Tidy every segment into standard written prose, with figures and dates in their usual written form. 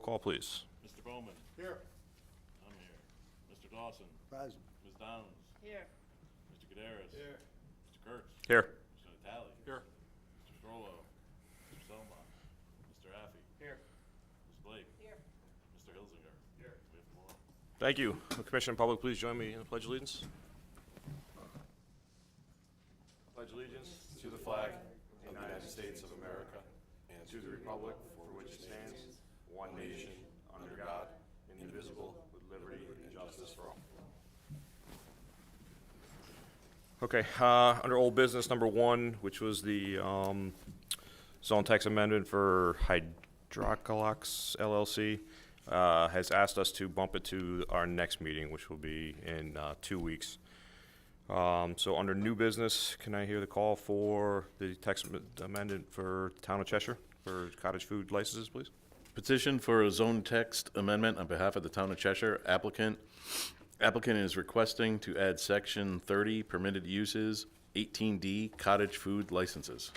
call, please. Mr. Bowman. Here. I'm here. Mr. Dawson. Present. Ms. Downs. Here. Mr. Gutierrez. Here. Mr. Kurtz. Here. Mr. Natale. Here. Mr. Strollo. Mr. Selma. Mr. Affey. Here. Ms. Blake. Here. Mr. Hilsinger. Here. We have four. Thank you. Commission and public, please join me in the Pledge of Allegiance. Pledge allegiance to the flag of the United States of America and to the republic for which it stands, one nation, under God, indivisible, with liberty and justice for all. Okay, under old business number 1, which was the zone text amendment for Hydrocolox LLC, has asked us to bump it to our next meeting, which will be in 2 weeks. So under new business, can I hear the call for the text amendment for Town of Cheshire for cottage food licenses, please? Petition for a zone text amendment on behalf of the Town of Cheshire. Applicant is requesting to add section 30 permitted uses, 18D cottage food licenses.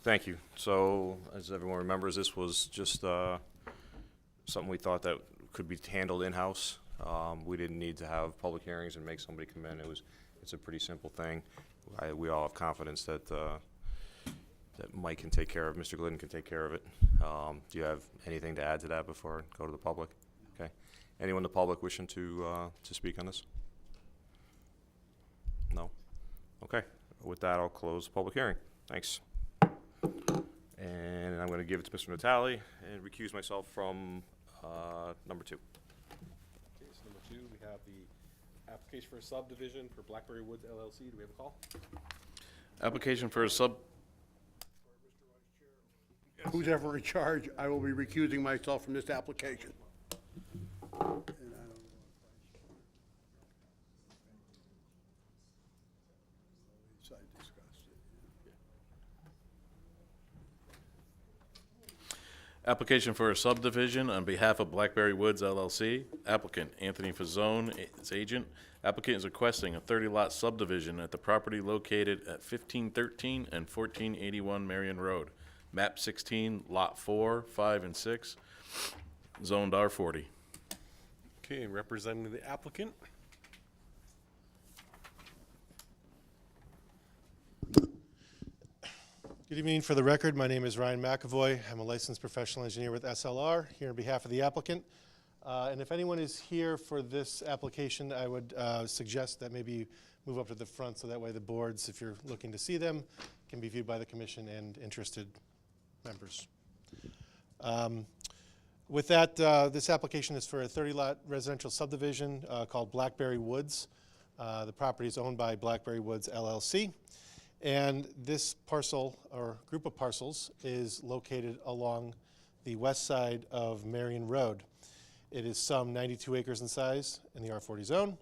Thank you. So as everyone remembers, this was just something we thought that could be handled in-house. We didn't need to have public hearings and make somebody come in. It's a pretty simple thing. We all have confidence that that Mike can take care of, Mr. Glidden can take care of it. Do you have anything to add to that before I go to the public? Okay. Anyone in the public wishing to speak on this? No? Okay. With that, I'll close the public hearing. Thanks. And I'm going to give it to Mr. Natale and recuse myself from number 2. Case number 2, we have the application for a subdivision for Blackberry Woods LLC. Do we have a call? Application for a Who's ever in charge, I will be recusing myself from this application. Application for a subdivision on behalf of Blackberry Woods LLC. Applicant Anthony Fazzone, its agent. Applicant is requesting a 30-lot subdivision at the property located at 1513 and 1481 Marion Road. Map 16, Lot 4, 5, and 6, zoned R40. Okay, representing the applicant. Good evening. For the record, my name is Ryan McAvoy. I'm a licensed professional engineer with SLR here on behalf of the applicant. And if anyone is here for this application, I would suggest that maybe you move up to the front so that way the boards, if you're looking to see them, can be viewed by the commission and interested members. With that, this application is for a 30-lot residential subdivision called Blackberry Woods. The property is owned by Blackberry Woods LLC. And this parcel, or group of parcels, is located along the west side of Marion Road. It is some 92 acres in size in the R40 zone.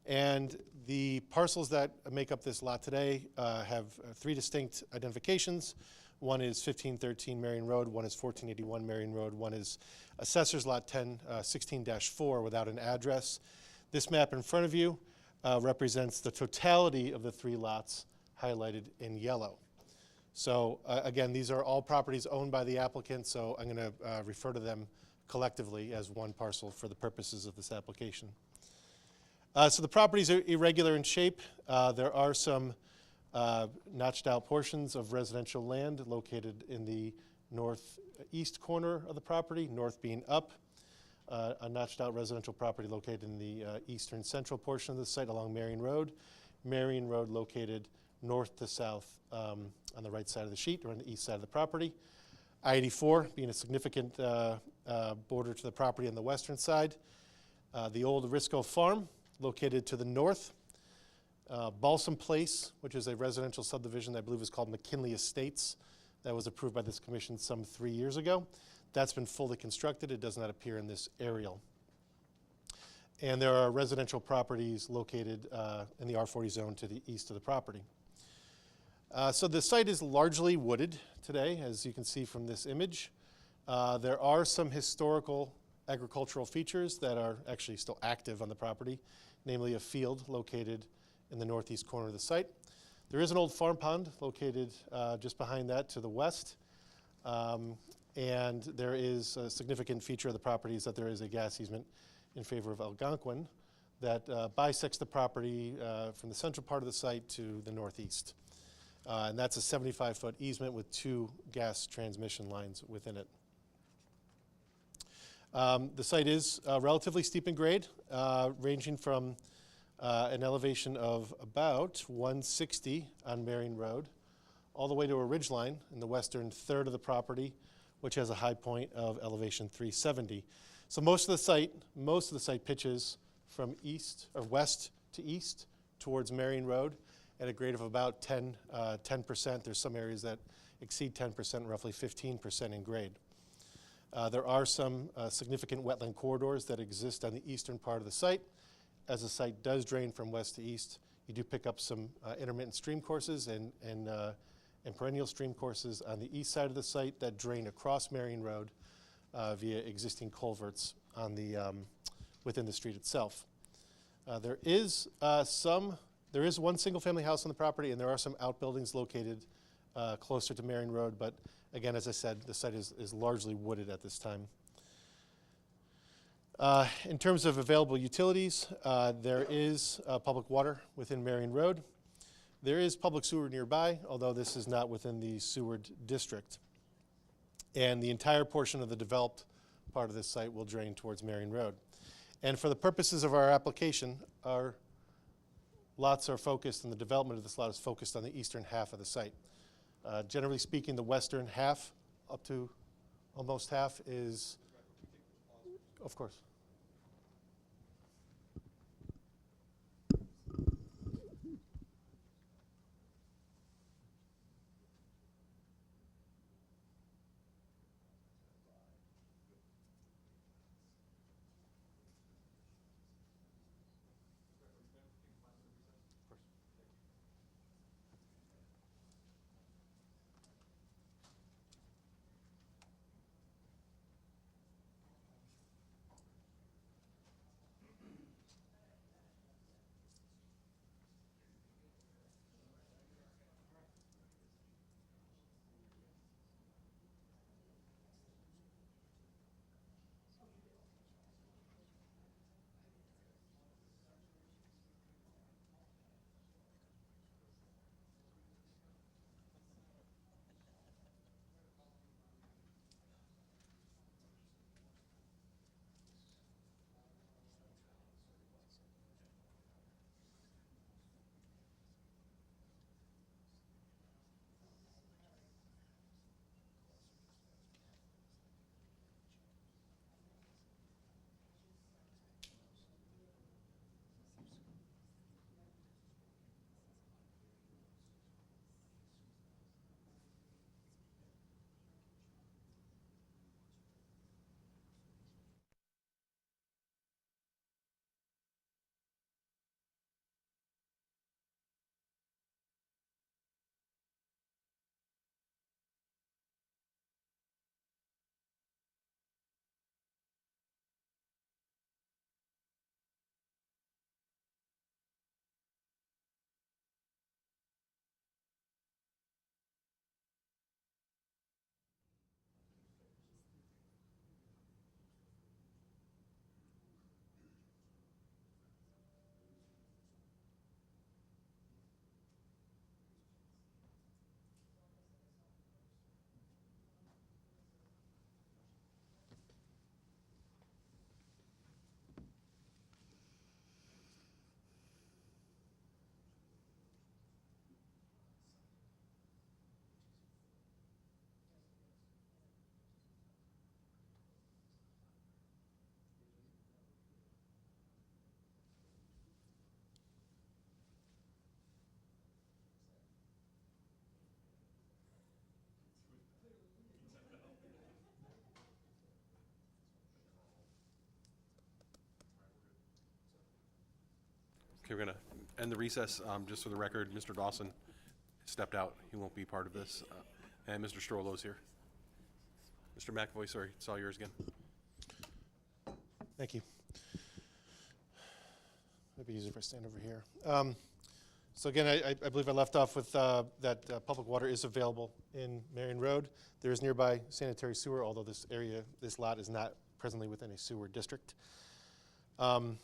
And the parcels that make up this lot today have 3 distinct identifications. One is 1513 Marion Road, one is 1481 Marion Road, one is Assessor's Lot 16-4 without an address. This map in front of you represents the totality of the 3 lots highlighted in yellow. So again, these are all properties owned by the applicant, so I'm going to refer to them collectively as one parcel for the purposes of this application. So the properties are irregular in shape. There are some notched out portions of residential land located in the northeast corner of the property, north being up. A notched out residential property located in the eastern central portion of the site along Marion Road. Marion Road located north to south on the right side of the sheet or on the east side of the property. I-84 being a significant border to the property on the western side. The old Risco Farm located to the north. Balsam Place, which is a residential subdivision that I believe is called McKinley Estates. That was approved by this commission some 3 years ago. That's been fully constructed. It does not appear in this aerial. And there are residential properties located in the R40 zone to the east of the property. So the site is largely wooded today, as you can see from this image. There are some historical agricultural features that are actually still active on the property, namely a field located in the northeast corner of the site. There is an old farm pond located just behind that to the west. And there is a significant feature of the property is that there is a gas easement in favor of Algonquin that bisects the property from the central part of the site to the northeast. And that's a 75-foot easement with 2 gas transmission lines within it. The site is relatively steep in grade, ranging from an elevation of about 160 on Marion Road, all the way to a ridge line in the western third of the property, which has a high point of elevation 370. So most of the site pitches from east or west to east towards Marion Road at a grade of about 10%. There's some areas that exceed 10%, roughly 15% in grade. There are some significant wetland corridors that exist on the eastern part of the site. As the site does drain from west to east, you do pick up some intermittent stream courses and perennial stream courses on the east side of the site that drain across Marion Road via existing culverts on the, within the street itself. There is one single-family house on the property, and there are some outbuildings located closer to Marion Road, but again, as I said, the site is largely wooded at this time. In terms of available utilities, there is public water within Marion Road. There is public sewer nearby, although this is not within the Seward district. And the entire portion of the developed part of this site will drain towards Marion Road. And for the purposes of our application, our lots are focused, and the development of this lot is focused on the eastern half of the site. Generally speaking, the western half, up to almost half, is, of course. Okay, we're going to end the recess. Just for the record, Mr. Dawson stepped out. He won't be part of this. And Mr. Strollo's here. Mr. McAvoy, sorry, it's all yours again. Thank you. Might be easier if I stand over here. So again, I believe I left off with that public water is available in Marion Road. There is nearby sanitary sewer, although this lot is not presently within a sewer district. The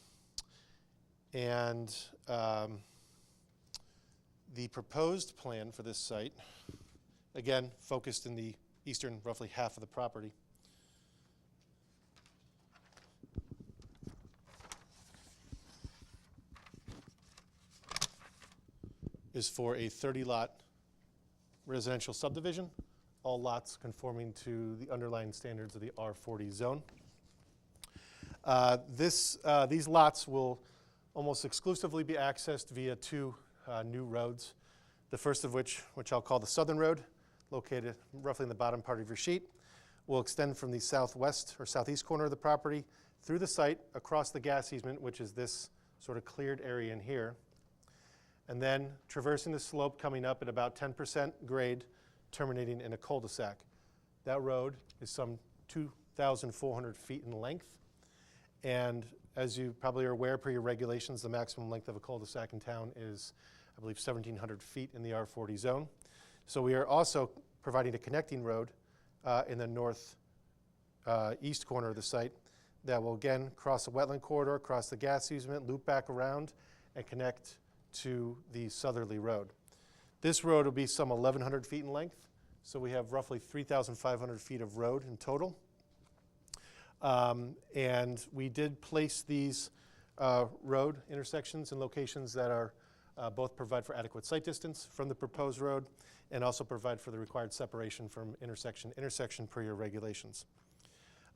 proposed plan for this site, again, focused in the eastern roughly half of the property. Is for a 30-lot residential subdivision, all lots conforming to the underlying standards of the R40 zone. These lots will almost exclusively be accessed via two new roads. The first of which I'll call the Southern Road, located roughly in the bottom part of your sheet, will extend from the southwest or southeast corner of the property through the site across the gas easement, which is this sort of cleared area in here, and then traversing the slope coming up at about 10% grade, terminating in a cul-de-sac. That road is some 2,400 feet in length, and as you probably are aware, per your regulations, the maximum length of a cul-de-sac in town is, I believe, 1,700 feet in the R40 zone. So we are also providing a connecting road in the north east corner of the site that will again cross a wetland corridor, cross the gas easement, loop back around, and connect to the southerly road. This road will be some 1,100 feet in length, so we have roughly 3,500 feet of road in total. And we did place these road intersections in locations that are both provide for adequate sight distance from the proposed road and also provide for the required separation from intersection per your regulations.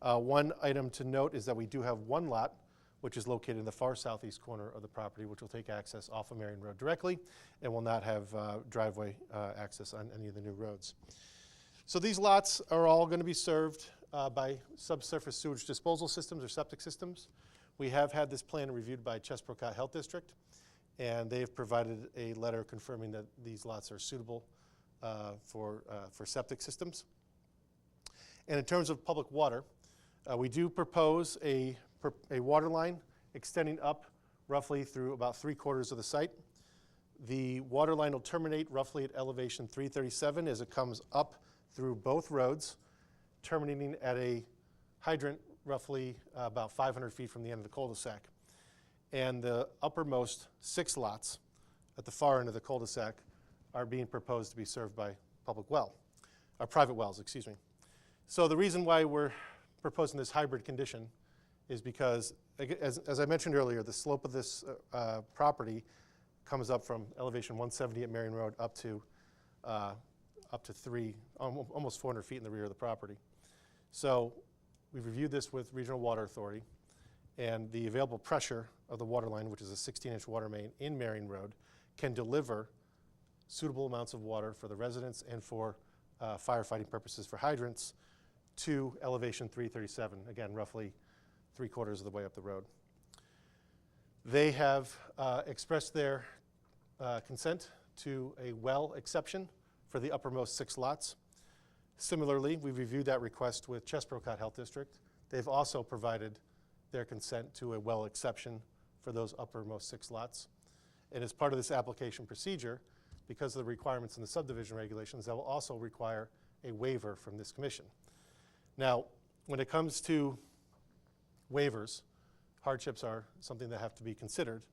One item to note is that we do have one lot which is located in the far southeast corner of the property, which will take access off of Marion Road directly and will not have driveway access on any of the new roads. So these lots are all going to be served by subsurface sewage disposal systems or septic systems. We have had this plan reviewed by Chesprocott Health District, and they have provided a letter confirming that these lots are suitable for septic systems. And in terms of public water, we do propose a water line extending up roughly through about 3/4 of the site. The water line will terminate roughly at elevation 337 as it comes up through both roads, terminating at a hydrant roughly about 500 feet from the end of the cul-de-sac. And the uppermost 6 lots at the far end of the cul-de-sac are being proposed to be served by private wells, excuse me. So the reason why we're proposing this hybrid condition is because, as I mentioned earlier, the slope of this property comes up from elevation 170 at Marion Road up to almost 400 feet in the rear of the property. So we've reviewed this with Regional Water Authority, and the available pressure of the water line, which is a 16-inch water main in Marion Road, can deliver suitable amounts of water for the residents and for firefighting purposes for hydrants to elevation 337, again, roughly 3/4 of the way up the road. They have expressed their consent to a well exception for the uppermost 6 lots. Similarly, we've reviewed that request with Chesprocott Health District. They've also provided their consent to a well exception for those uppermost 6 lots. And as part of this application procedure, because of the requirements in the subdivision regulations, that will also require a waiver from this commission. Now, when it comes to waivers, hardships are something that have to be considered.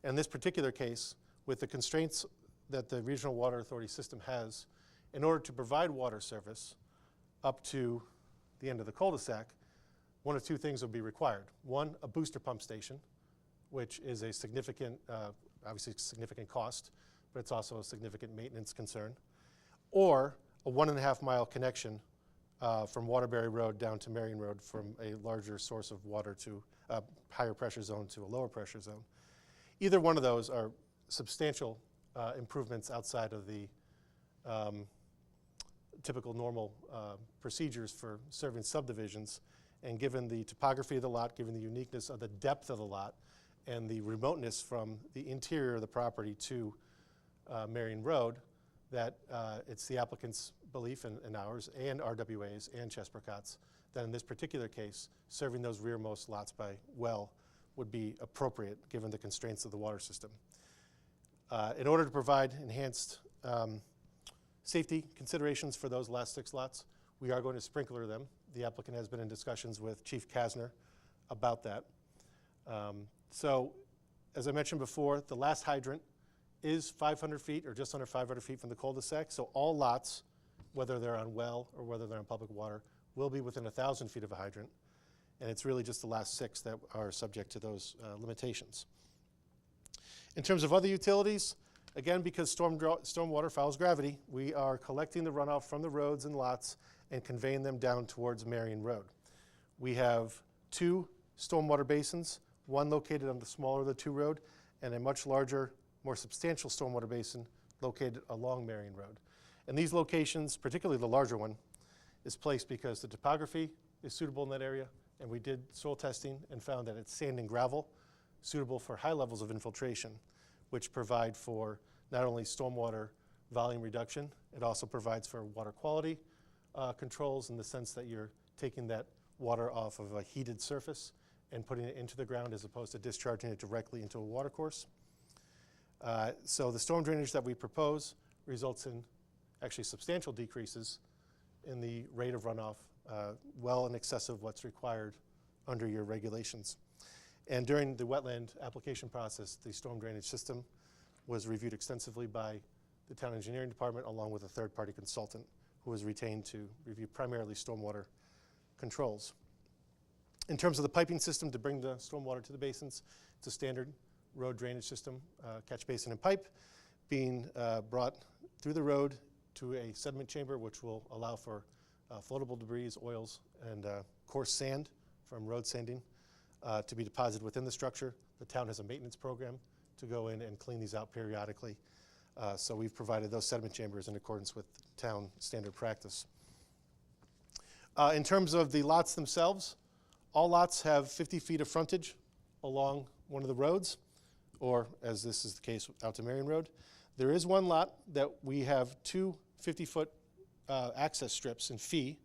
In this particular case, with the constraints that the Regional Water Authority system has, in order to provide water service up to the end of the cul-de-sac, one of 2 things will be required. One, a booster pump station, which is a significant, obviously significant cost, but it's also a significant maintenance concern. Or a 1.5-mile connection from Waterbury Road down to Marion Road from a larger source of water to a higher pressure zone to a lower pressure zone. Either one of those are substantial improvements outside of the typical normal procedures for serving subdivisions. And given the topography of the lot, given the uniqueness of the depth of the lot, and the remoteness from the interior of the property to Marion Road, that it's the applicant's belief and ours and RWA's and Chesprocott's that in this particular case, serving those rearmost lots by well would be appropriate given the constraints of the water system. In order to provide enhanced safety considerations for those last 6 lots, we are going to sprinkler them. The applicant has been in discussions with Chief Kasner about that. So, as I mentioned before, the last hydrant is 500 feet or just under 500 feet from the cul-de-sac. So all lots, whether they're on well or whether they're on public water, will be within 1,000 feet of a hydrant. And it's really just the last 6 that are subject to those limitations. In terms of other utilities, again, because stormwater follows gravity, we are collecting the runoff from the roads and lots and conveying them down towards Marion Road. We have 2 stormwater basins, one located on the smaller of the 2 road, and a much larger, more substantial stormwater basin located along Marion Road. And these locations, particularly the larger one, is placed because the topography is suitable in that area, and we did soil testing and found that it's sand and gravel, suitable for high levels of infiltration, which provide for not only stormwater volume reduction, it also provides for water quality controls in the sense that you're taking that water off of a heated surface and putting it into the ground as opposed to discharging it directly into a water course. So the storm drainage that we propose results in actually substantial decreases in the rate of runoff, well in excess of what's required under your regulations. And during the wetland application process, the storm drainage system was reviewed extensively by the town engineering department along with a third-party consultant who was retained to review primarily stormwater controls. In terms of the piping system to bring the stormwater to the basins, it's a standard road drainage system, catch basin and pipe, being brought through the road to a sediment chamber, which will allow for floatable debris, oils, and coarse sand from road sanding to be deposited within the structure. The town has a maintenance program to go in and clean these out periodically. So we've provided those sediment chambers in accordance with town standard practice. In terms of the lots themselves, all lots have 50 feet of frontage along one of the roads, or as this is the case out to Marion Road. There is one lot that we have 2 50-foot access strips in fee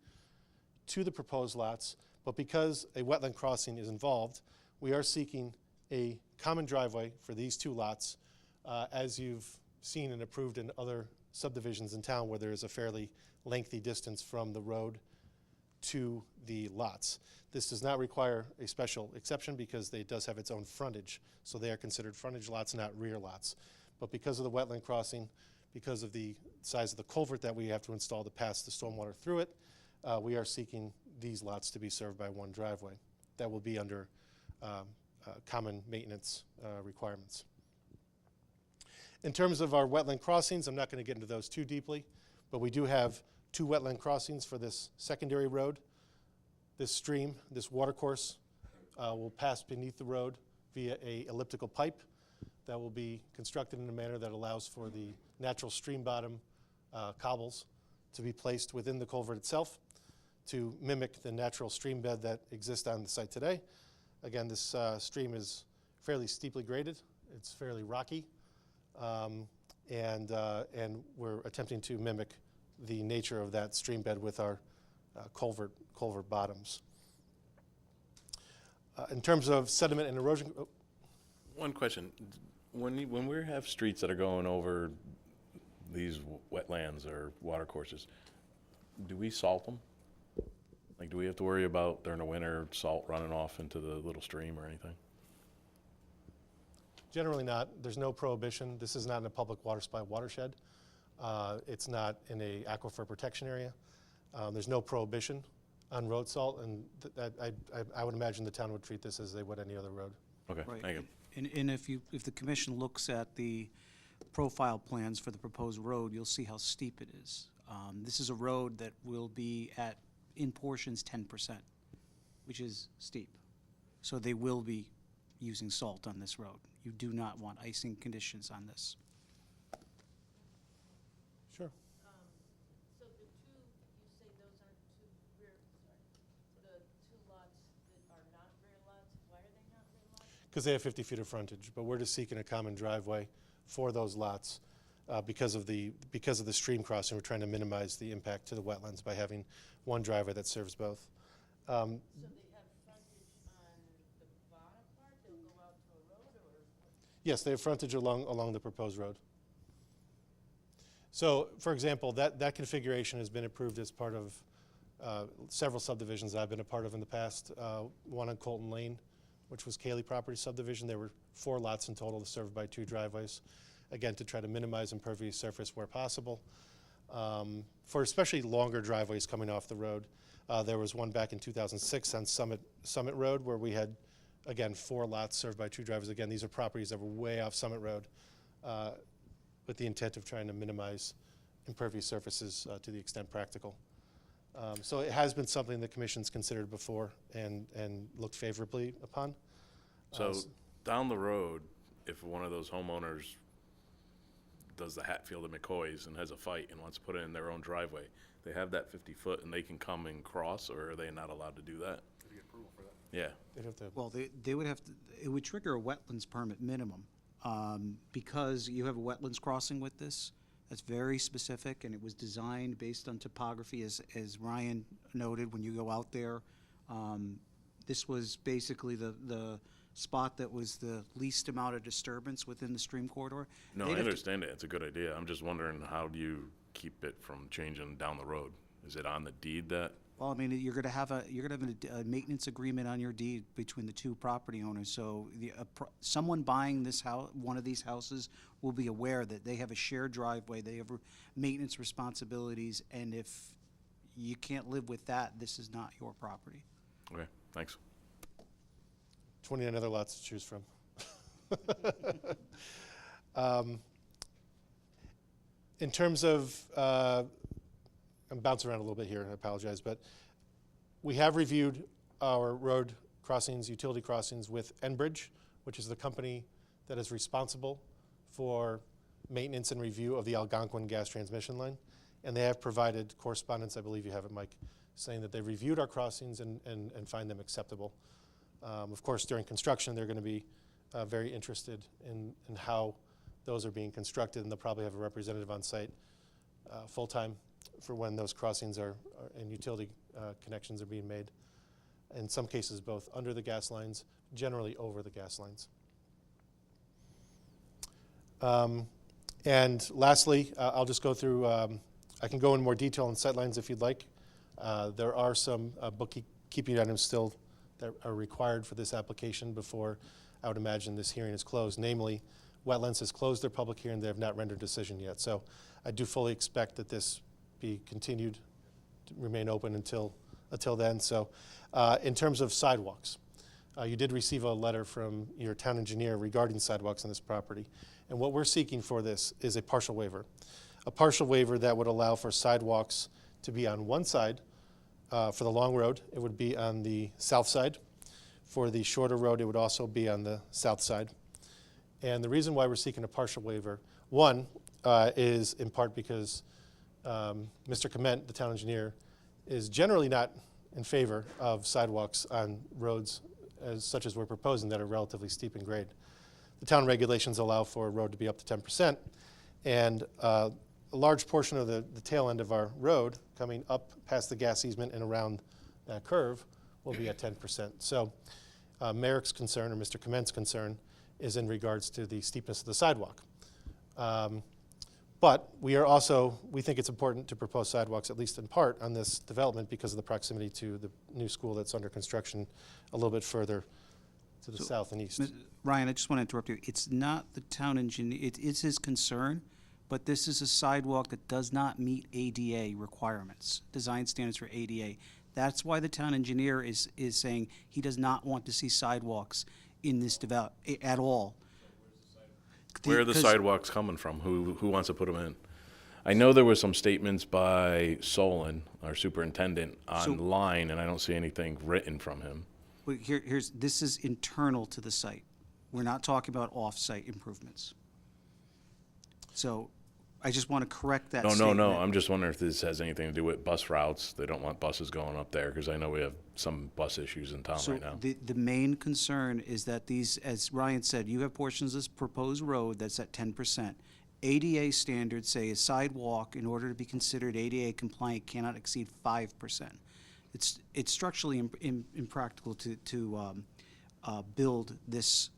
to the proposed lots, but because a wetland crossing is involved, we are seeking a common driveway for these 2 lots, as you've seen and approved in other subdivisions in town where there is a fairly lengthy distance from the road to the lots. This does not require a special exception because it does have its own frontage, so they are considered frontage lots, not rear lots. But because of the wetland crossing, because of the size of the culvert that we have to install to pass the stormwater through it, we are seeking these lots to be served by one driveway. That will be under common maintenance requirements. In terms of our wetland crossings, I'm not going to get into those too deeply, but we do have 2 wetland crossings for this secondary road. This stream, this water course, will pass beneath the road via a elliptical pipe that will be constructed in a manner that allows for the natural stream bottom cobbles to be placed within the culvert itself to mimic the natural stream bed that exists on the site today. Again, this stream is fairly steeply graded. It's fairly rocky, and we're attempting to mimic the nature of that stream bed with our culvert bottoms. In terms of sediment and erosion, One question. When we have streets that are going over these wetlands or water courses, do we salt them? Like, do we have to worry about during the winter salt running off into the little stream or anything? generally not. There's no prohibition. This is not in a public water supply watershed. It's not in a aquifer protection area. There's no prohibition on road salt, and I would imagine the town would treat this as they would any other road. Okay, Right. thank you. And if the commission looks at the profile plans for the proposed road, you'll see how steep it is. This is a road that will be at, in portions, 10%, which is steep. So they will be using salt on this road. You do not want icing conditions on this. Sure. So the two, you say those aren't two rear, sorry, the two lots that are not rear lots, why are they not rear lots? Because they have 50 feet of frontage, but we're just seeking a common driveway for those lots because of the stream crossing. We're trying to minimize the impact to the wetlands by having one driveway that serves both. So they have frontage on the bottom part, they'll go out to a road, or? Yes, they have frontage along the proposed road. So, for example, that configuration has been approved as part of several subdivisions I've been a part of in the past. One on Colton Lane, which was Cayley property subdivision. There were 4 lots in total served by 2 driveways, again, to try to minimize impervious surface where possible. For especially longer driveways coming off the road, there was one back in 2006 on Summit Road where we had, again, 4 lots served by 2 driveways. Again, these are properties that were way off Summit Road with the intent of trying to minimize impervious surfaces to the extent practical. So it has been something the Commission's considered before and looked favorably upon. So down the road, if one of those homeowners does the Hatfield and McCoys and has a fight and wants to put it in their own driveway, they have that 50 foot and they can come and cross, or are they not allowed to do that? Yeah. They'd have to, Well, they would have to, it would trigger a wetlands permit minimum, because you have a wetlands crossing with this. That's very specific, and it was designed based on topography, as Ryan noted, when you go out there. This was basically the spot that was the least amount of disturbance within the stream corridor. No, They'd I have to- understand it. It's a good idea. I'm just wondering, how do you keep it from changing down the road? Is it on the deed that? Well, I mean, you're gonna have a maintenance agreement on your deed between the 2 property owners, so someone buying this house, one of these houses, will be aware that they have a shared driveway, they have maintenance responsibilities, and if you can't live with that, this is not your property. Okay, thanks. 29 other lots to choose from. In terms of, I'm bouncing around a little bit here, I apologize, but we have reviewed our road crossings, utility crossings with Enbridge, which is the company that is responsible for maintenance and review of the Algonquin gas transmission line. And they have provided correspondence, I believe you have it, Mike, saying that they've reviewed our crossings and find them acceptable. Of course, during construction, they're going to be very interested in how those are being constructed, and they'll probably have a representative on site full-time for when those crossings are and utility connections are being made. In some cases, both under the gas lines, generally over the gas lines. And lastly, I'll just go through, I can go in more detail on sightlines if you'd like. There are some bookkeeping items still that are required for this application before I would imagine this hearing is closed. Namely, Wetlands has closed their public hearing. They have not rendered a decision yet. So I do fully expect that this be continued to remain open until then. So in terms of sidewalks, you did receive a letter from your town engineer regarding sidewalks on this property. And what we're seeking for this is a partial waiver. A partial waiver that would allow for sidewalks to be on one side. For the long road, it would be on the south side. For the shorter road, it would also be on the south side. And the reason why we're seeking a partial waiver, one, is in part because Mr. Clement, the town engineer, is generally not in favor of sidewalks on roads such as we're proposing that are relatively steep in grade. The town regulations allow for a road to be up to 10%, and a large portion of the tail end of our road coming up past the gas easement and around that curve will be at 10%. So Merrick's concern, or Mr. Clement's concern, is in regards to the steepness of the sidewalk. But we think it's important to propose sidewalks, at least in part, on this development because of the proximity to the new school that's under construction a little bit further to the south and east. Ryan, I just want to interrupt you. It's not the town engineer, it's his concern, but this is a sidewalk that does not meet ADA requirements, design standards for ADA. That's why the town engineer is saying he does not want to see sidewalks in this at all. Where are the 'Cause- sidewalks coming from? Who wants to put them in? I know there were some statements by Solon, our superintendent, online, and I don't see anything written from him. Well, this is internal to the site. We're not talking about off-site improvements. So I just want to correct that No, statement. I'm just wondering if this has anything to do with bus routes. They don't want buses going up there, because I know we have some bus issues in town right now. So the main concern is that these, as Ryan said, you have portions of this proposed road that's at 10%. ADA standards say a sidewalk, in order to be considered ADA compliant, cannot exceed 5%. It's structurally impractical to build this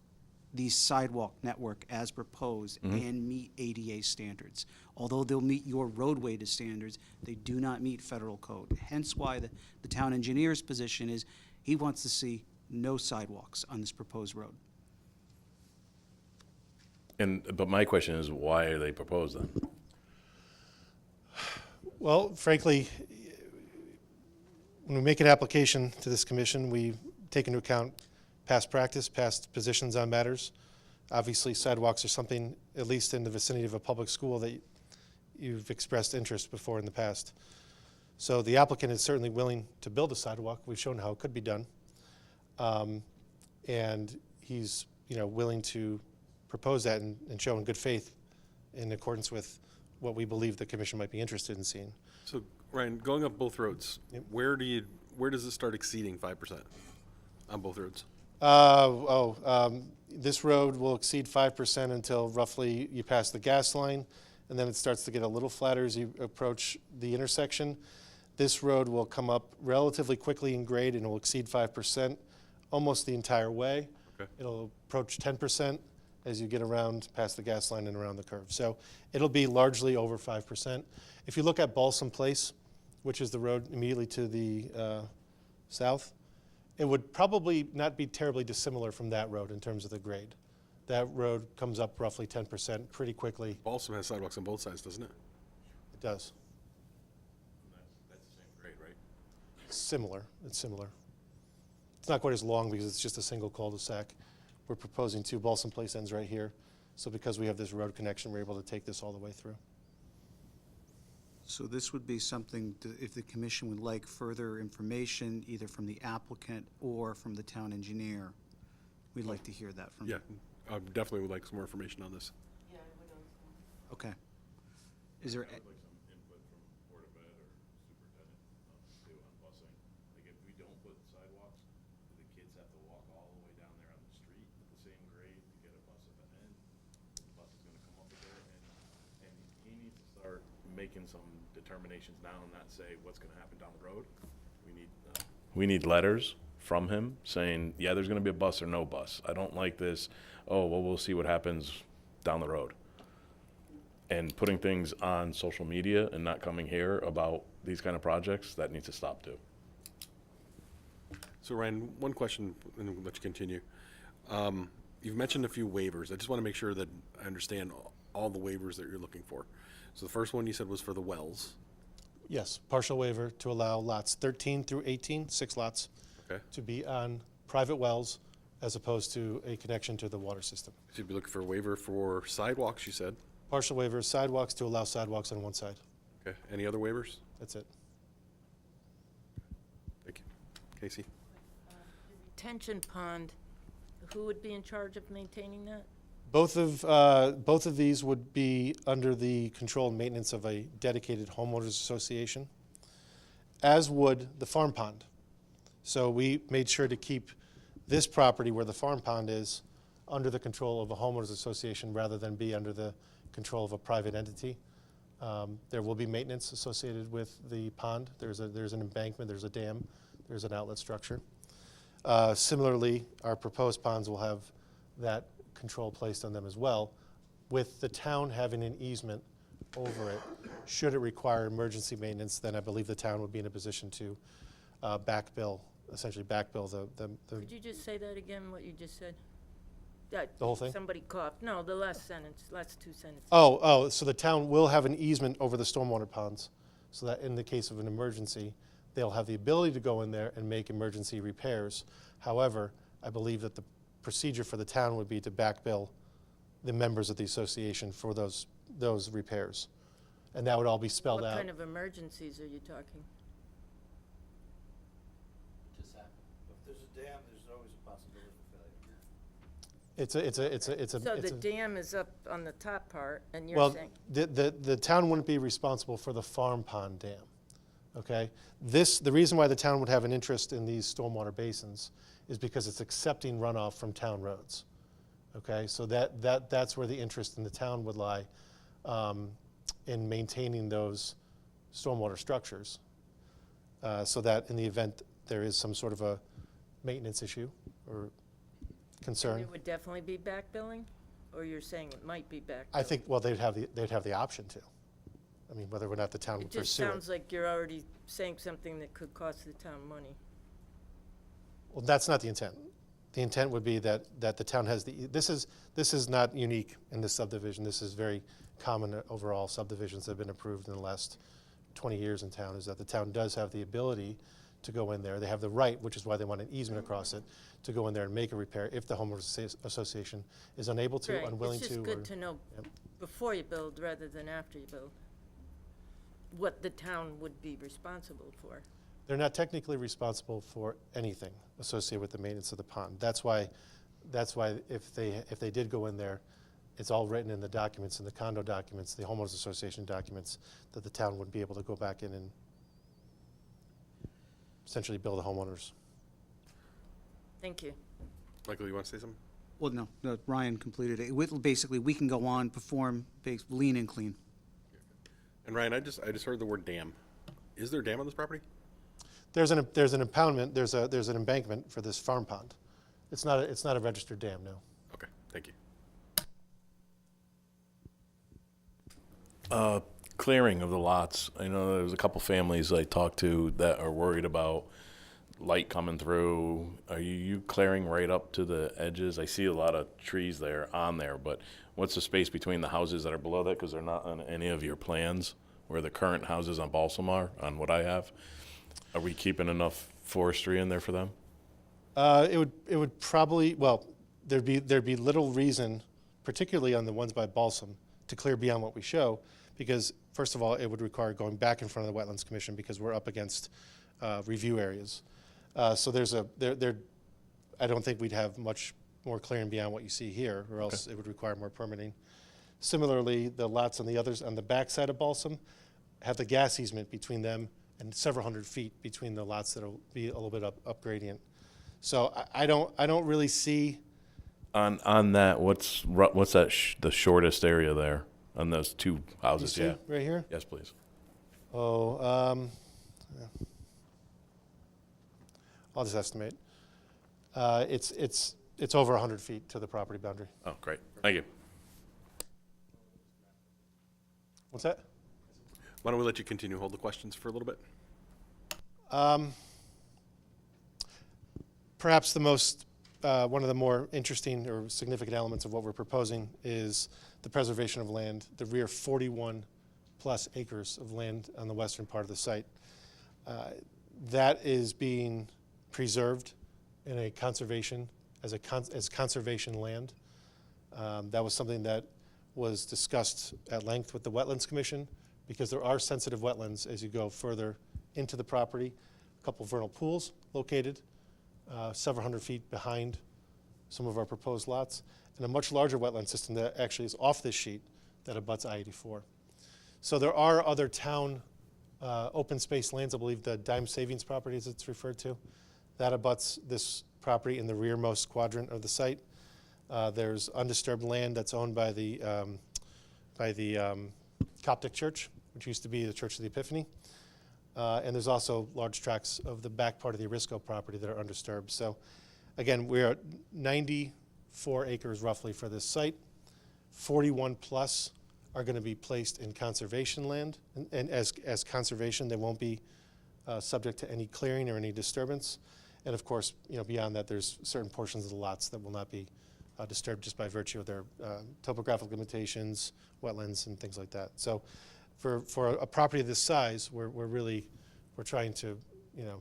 the sidewalk network as proposed and meet ADA standards. Although they'll meet your roadway standards, they do not meet federal code. Hence why the town engineer's position is he wants to see no sidewalks on this proposed road. But my question is, why are they proposed then? Well, frankly, when we make an application to this commission, we take into account past practice, past positions on matters. Obviously, sidewalks are something, at least in the vicinity of a public school, that you've expressed interest before in the past. So the applicant is certainly willing to build a sidewalk. We've shown how it could be done. And he's, willing to propose that and show in good faith in accordance with what we believe the commission might be interested in seeing. So, Ryan, going up both roads, Yep. where does it start exceeding 5% on both roads? This road will exceed 5% until roughly you pass the gas line, and then it starts to get a little flatter as you approach the intersection. This road will come up relatively quickly in grade and will exceed 5% almost the entire way. Okay. It'll approach 10% as you get around past the gas line and around the curve. So it'll be largely over 5%. If you look at Balsam Place, which is the road immediately to the south, it would probably not be terribly dissimilar from that road in terms of the grade. That road comes up roughly 10% pretty quickly. Balsam has sidewalks on both sides, doesn't it? It does. That's the same grade, right? It's similar. It's not quite as long because it's just a single cul-de-sac. We're proposing two. Balsam Place ends right here. So because we have this road connection, we're able to take this all the way through. So this would be something, if the commission would like further information, either from the applicant or from the town engineer, we'd like to hear that from you. Yeah, I definitely would like some more information on this. Yeah, I would also. Okay. Is there, I'd like some input from Board of Ed or Superintendent, too, on busing. Like, if we don't put sidewalks, do the kids have to walk all the way down there on the street at the same grade to get a bus at the end? The bus is gonna come up there, and he needs to start making some determinations now and not say what's gonna happen down the road. We need letters from him saying, yeah, there's gonna be a bus or no bus. I don't like this. Oh, well, we'll see what happens down the road. And putting things on social media and not coming here about these kind of projects, that needs to stop too. So Ryan, one question, and we'll let you continue. You've mentioned a few waivers. I just want to make sure that I understand all the waivers that you're looking for. So the first one you said was for the wells. Yes, partial waiver to allow lots 13 through 18, 6 lots, Okay. to be on private wells as opposed to a connection to the water system. So you'd be looking for a waiver for sidewalks, you said. Partial waiver, sidewalks to allow sidewalks on one side. Okay. Any other waivers? That's it. Thank you. Casey? Retention pond, who would be in charge of maintaining that? Both of these would be under the control and maintenance of a dedicated homeowners association, as would the farm pond. So we made sure to keep this property where the farm pond is under the control of a homeowners association rather than be under the control of a private entity. There will be maintenance associated with the pond. There's an embankment, there's a dam, there's an outlet structure. Similarly, our proposed ponds will have that control placed on them as well, with the town having an easement over it. Should it require emergency maintenance, then I believe the town would be in a position to essentially backbill the Could you just say that again, what you just said? The whole thing? Somebody coughed. No, the last sentence, last two sentences. So the town will have an easement over the stormwater ponds, so that in the case of an emergency, they'll have the ability to go in there and make emergency repairs. However, I believe that the procedure for the town would be to backbill the members of the association for those repairs. And that would all be spelled What out. kind of emergencies are you talking? Just happen. If there's a dam, there's always a possibility of failure. So the dam is up on the top part, and you're Well, saying, the town wouldn't be responsible for the farm pond dam, okay? The reason why the town would have an interest in these stormwater basins is because it's accepting runoff from town roads, okay? So that's where the interest in the town would lie, in maintaining those stormwater structures, so that in the event there is some sort of a maintenance issue or concern. It would definitely be back billing? Or you're saying it might be back? I think, well, they'd have the option to. I mean, whether or not the town It would just pursue it. sounds like you're already saying something that could cost the town money. Well, that's not the intent. The intent would be that the town has this is not unique in this subdivision. This is very common overall subdivisions that have been approved in the last 20 years in town, is that the town does have the ability to go in there. They have the right, which is why they want an easement across it, to go in there and make a repair if the homeowners association is unable to, Right, unwilling it's to. just or- good to know Yep. before you build rather than after you build, what the town would be responsible for. They're not technically responsible for anything associated with the maintenance of the pond. That's why if they did go in there, it's all written in the documents, in the condo documents, the homeowners association documents, that the town would be able to go back in and essentially bill the homeowners. Thank you. Michael, you want to say something? Well, no, Ryan completed it. Basically, we can go on, perform, lean and clean. And Ryan, I just heard the word dam. Is there a dam on this property? There's an impoundment, there's an embankment for this farm pond. It's not a registered dam, no. Okay, thank you. Clearing of the lots. I know there's a couple families I talked to that are worried about light coming through. Are you clearing right up to the edges? I see a lot of trees there on there, but what's the space between the houses that are below that? Because they're not on any of your plans where the current houses on Balsam are, on what I have. Are we keeping enough forestry in there for them? It would probably, well, there'd be little reason, particularly on the ones by Balsam, to clear beyond what we show, because first of all, it would require going back in front of the Wetlands Commission because we're up against review areas. So I don't think we'd have much more clearing beyond what you see here, or else it would require more permitting. Similarly, the lots on the back side of Balsam have the gas easement between them and several hundred feet between the lots that'll be a little bit up gradient. So I don't really see. On that, what's that the shortest area there on those two You houses? see Yeah. right here? Yes, please. Oh, yeah. I'll just estimate. It's over 100 feet to the property boundary. Oh, great. Thank you. What's that? Why don't we let you continue, hold the questions for a little bit? Perhaps the most, one of the more interesting or significant elements of what we're proposing is the preservation of land, the rear 41 plus acres of land on the western part of the site. That is being preserved in a conservation, as conservation land. That was something that was discussed at length with the Wetlands Commission, because there are sensitive wetlands as you go further into the property. A couple vernal pools located several hundred feet behind some of our proposed lots, and a much larger wetland system that actually is off this sheet that abuts I-84. So there are other town open space lands. I believe the Dime Savings property, as it's referred to, that abuts this property in the rearmost quadrant of the site. There's undisturbed land that's owned by the Coptic Church, which used to be the Church of the Epiphany. And there's also large tracts of the back part of the Arisco property that are undisturbed. So again, we're at 94 acres roughly for this site. 41 plus are going to be placed in conservation land. And as conservation, they won't be subject to any clearing or any disturbance. And of course, beyond that, there's certain portions of the lots that will not be disturbed just by virtue of their topographic limitations, wetlands, and things like that. So for a property this size, we're trying to,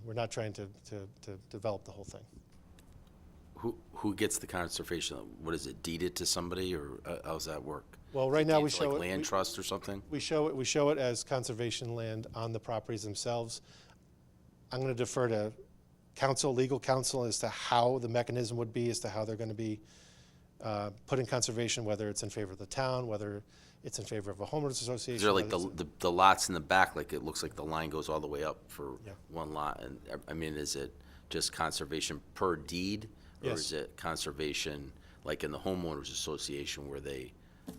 we're not trying to develop the whole thing. Who gets the conservation? What is it, deeded to somebody, or how does that work? Well, right now we Deeded to, show like it. land trust or something? We show it as conservation land on the properties themselves. I'm going to defer to legal counsel as to how the mechanism would be, as to how they're going to be put in conservation, whether it's in favor of the town, whether it's in favor of a homeowners association. Is there like whether it's- the lots in the back, like it looks like the line goes all the way up for Yeah. one lot? And I mean, is it just conservation per deed? Or Yes. is it conservation like in the homeowners association where they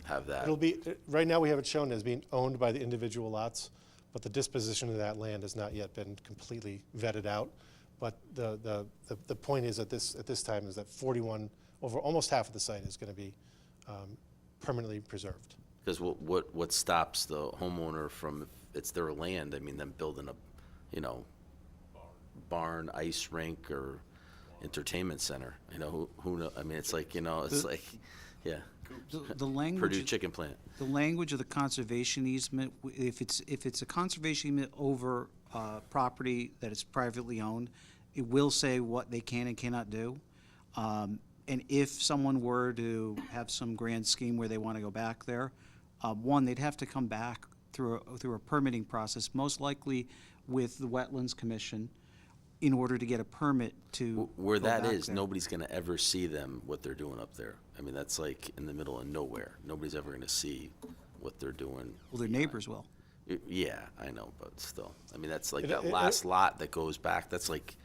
have that? It'll be, right now we have it shown as being owned by the individual lots, but the disposition of that land has not yet been completely vetted out. But the point is at this time is that 41 over almost half of the site is going to be permanently preserved. Because what stops the homeowner from, if it's their land, I mean, them building a, you know, barn, ice rink, or entertainment center? You know, who know, I mean, it's like, you know, it's like, yeah, The language. Purdue chicken plant. The language of the conservation easement, if it's a conservation easement over property that is privately owned, it will say what they can and cannot do. And if someone were to have some grand scheme where they want to go back there, one, they'd have to come back through a permitting process, most likely with the Wetlands Commission, in order to get a permit to Where go that back is, there. nobody's gonna ever see them, what they're doing up there. I mean, that's like in the middle of nowhere. Nobody's ever gonna see what they're doing. Well, their neighbors will. Yeah, I know, but still, I mean, that's like It- that it- last lot that goes back, that's like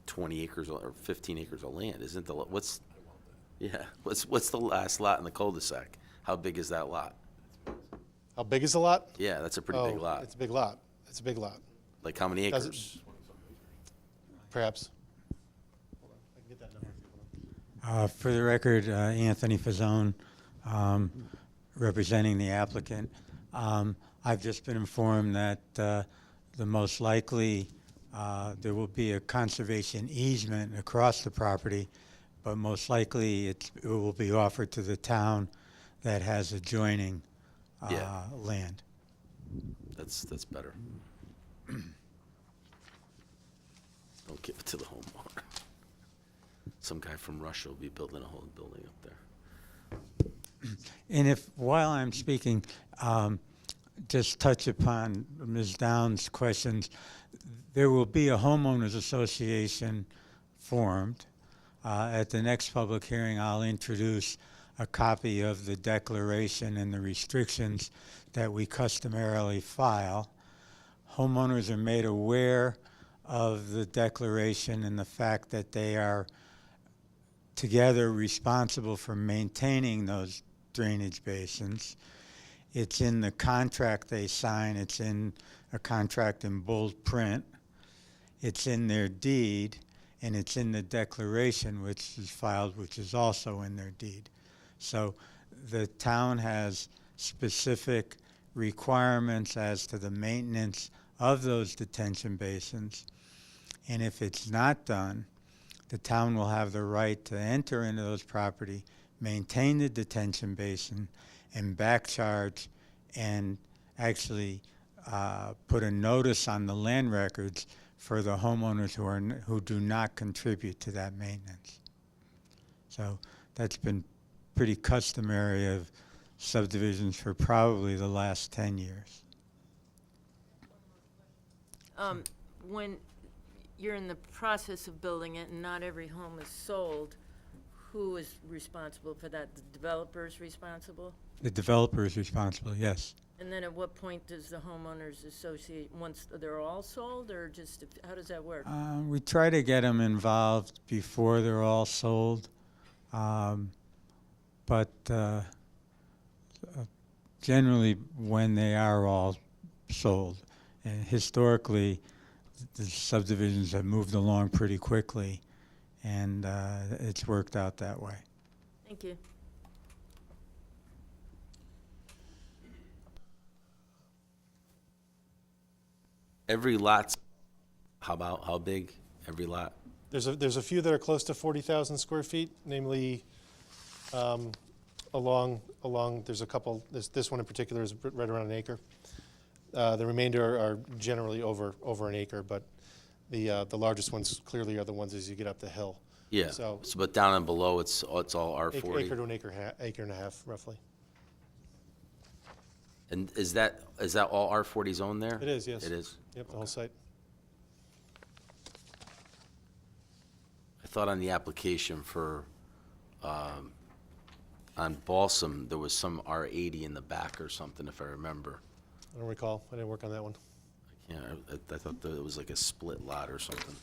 20 acres or 15 acres of land, isn't the, what's the last lot in the cul-de-sac? How big is that lot? How big is the lot? Yeah, that's a pretty big Oh, lot. It's a big lot. It's a big lot, Like how many Does it- acres? perhaps. Hold on, I can get that number if you want. For the record, Anthony Fazzone, representing the applicant. I've just been informed that the most likely there will be a conservation easement across the property, but most likely it will be offered to the town that has adjoining Yeah. land. That's better. Don't give it to the homeowner. Some guy from Russia will be building a whole building up there. And if, while I'm speaking, just touch upon Ms. Downs' questions, there will be a homeowners association formed. At the next public hearing, I'll introduce a copy of the declaration and the restrictions that we customarily file. Homeowners are made aware of the declaration and the fact that they are together responsible for maintaining those drainage basins. It's in the contract they sign. It's in a contract in bold print. It's in their deed, and it's in the declaration which is filed, which is also in their deed. So the town has specific requirements as to the maintenance of those detention basins. And if it's not done, the town will have the right to enter into those property, maintain the detention basin, and back charge and actually put a notice on the land records for the homeowners who do not contribute to that maintenance. So that's been pretty customary of subdivisions for probably the last 10 years. When you're in the process of building it and not every home is sold, who is responsible for that? The developer's responsible? The developer is responsible, yes. And then at what point does the homeowners associate, once they're all sold, or just, how does that work? We try to get them involved before they're all sold, but generally when they are all sold. And historically, the subdivisions have moved along pretty quickly, and it's worked out that way. Thank you. Every lot's, how big? Every lot? There's a few that are close to 40,000 square feet, namely along, there's a couple, this one in particular is right around an acre. The remainder are generally over an acre, but the largest ones clearly are the ones as you get up the hill. Yeah, So but down and below, it's all R40? acre to an acre and a half, roughly. And is that all R40 zone there? It is, yes. It is? Yep, the whole site. I thought on the application for, on Balsam, there was some R80 in the back or something, if I remember. I don't recall. I didn't work on that one. I thought that it was like a split lot or something.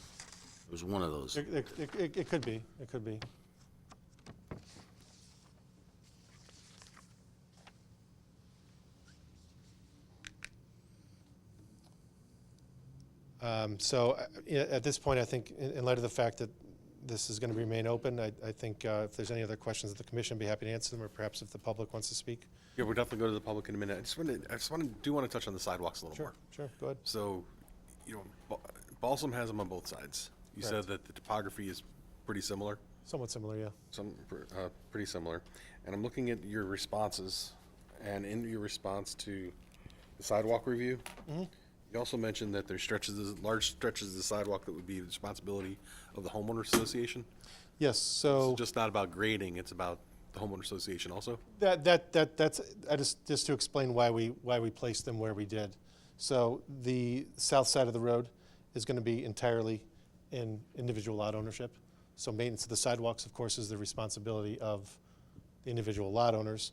It was one of those. It could be. It could be. So at this point, I think in light of the fact that this is going to remain open. I think if there's any other questions of the commission, I'd be happy to answer them, or perhaps if the public wants to speak. Yeah, we'll definitely go to the public in a minute. Do want to touch on the sidewalks a little more. Sure, go ahead. So, Balsam has them on both sides. You said Correct. that the topography is pretty similar, Somewhat similar, yeah. pretty similar. And I'm looking at your responses, and in your response to the sidewalk review, you also mentioned that there's large stretches of the sidewalk that would be the responsibility of the homeowner association. Yes, so. It's just not about grading, it's about the homeowner association also? That's, just to explain why we placed them where we did. So the south side of the road is going to be entirely in individual lot ownership. So maintenance of the sidewalks, of course, is the responsibility of the individual lot owners.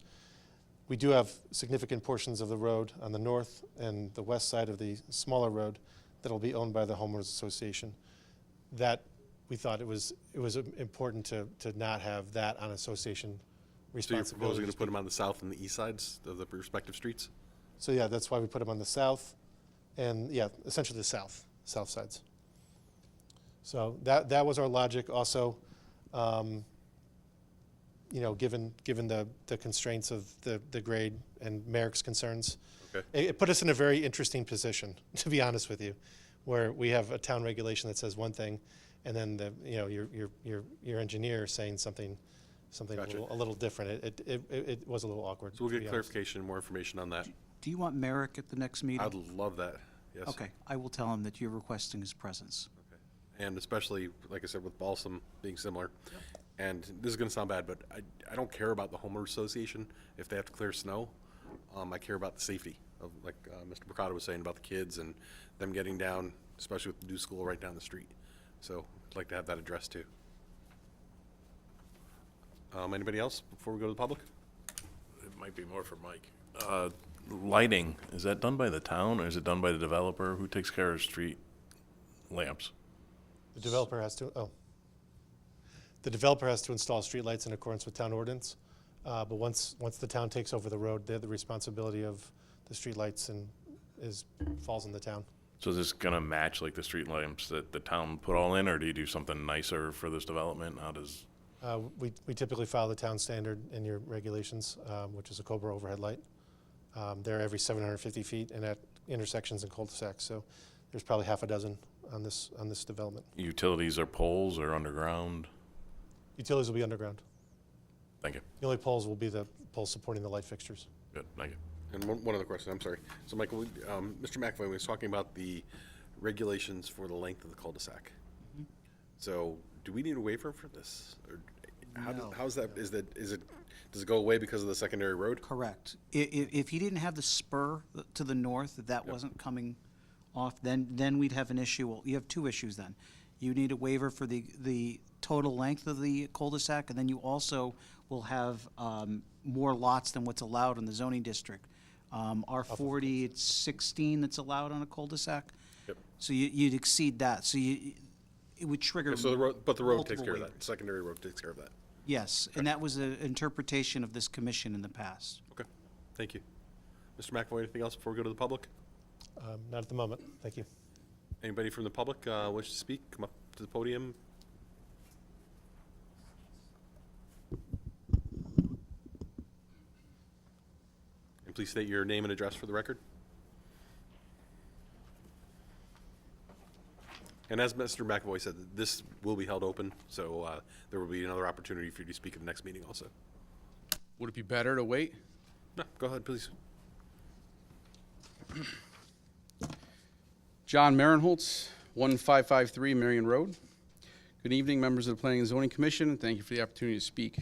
We do have significant portions of the road on the north and the west side of the smaller road that'll be owned by the homeowners association. That, we thought it was important to not have that on association So you're responsibility. proposing to put them on the south and the east sides of the respective streets? So yeah, that's why we put them on the south, and yeah, essentially the south sides. So that was our logic. Also, given the constraints of the grade and Merrick's concerns, Okay. it put us in a very interesting position, to be honest with you, where we have a town regulation that says one thing, and then your engineer saying something Gotcha. a little different. It was a little awkward. So we'll to get be honest. clarification and more information on that. Do you want Merrick at the next meeting? I'd love that, yes. Okay, I will tell him that you're requesting his presence. And especially, like I said, with Balsam being similar. And this is gonna sound bad, but I don't care about the homeowner association if they have to clear snow. I care about the safety of, like, Mr. Mercado was saying about the kids and them getting down, especially with the new school right down the street. So I'd like to have that addressed too. Anybody else before we go to the public? It might be more for Mike. Lighting, is that done by the town or is it done by the developer? Who takes care of street lamps? The developer has to, the developer has to install streetlights in accordance with town ordinance. But once the town takes over the road, the responsibility of the streetlights falls on the town. So is this gonna match like the street lamps that the town put all in, or do you do something nicer for this development? How does, We typically follow the town standard in your regulations, which is a Cobra overhead light. They're every 750 feet and at intersections and cul-de-sacs. So there's probably half a dozen on this development. utilities or poles or underground? Utilities will be underground. Thank you. The only poles will be the poles supporting the light fixtures. Good, thank you. And one other question, I'm sorry. So Michael, Mr. McAvoy was talking about the regulations for the length of the cul-de-sac. So do we need a waiver for this? Or No. how's that, does it go away because of the secondary road? Correct. If he didn't have the spur to the north, if that wasn't coming off, then we'd have an issue. Well, you have two issues then. You need a waiver for the total length of the cul-de-sac, and then you also will have more lots than what's allowed in the zoning district. R40, it's 16 that's allowed on a cul-de-sac. Yep. So you'd exceed that. So it would trigger. So the road takes multiple care of waivers. that, secondary road takes care of that. Yes, and that was an interpretation of this commission in the past. Okay, thank you. Mr. McAvoy, anything else before we go to the public? Not at the moment. Thank you. Anybody from the public wish to speak, come up to the podium. And please state your name and address for the record. And as Mr. McAvoy said, this will be held open, so there will be another opportunity for you to speak at the next meeting also. Would it be better to wait? No, go ahead, please. John Marinholtz, 1553 Marion Road. Good evening, members of the Planning and Zoning Commission, and thank you for the opportunity to speak.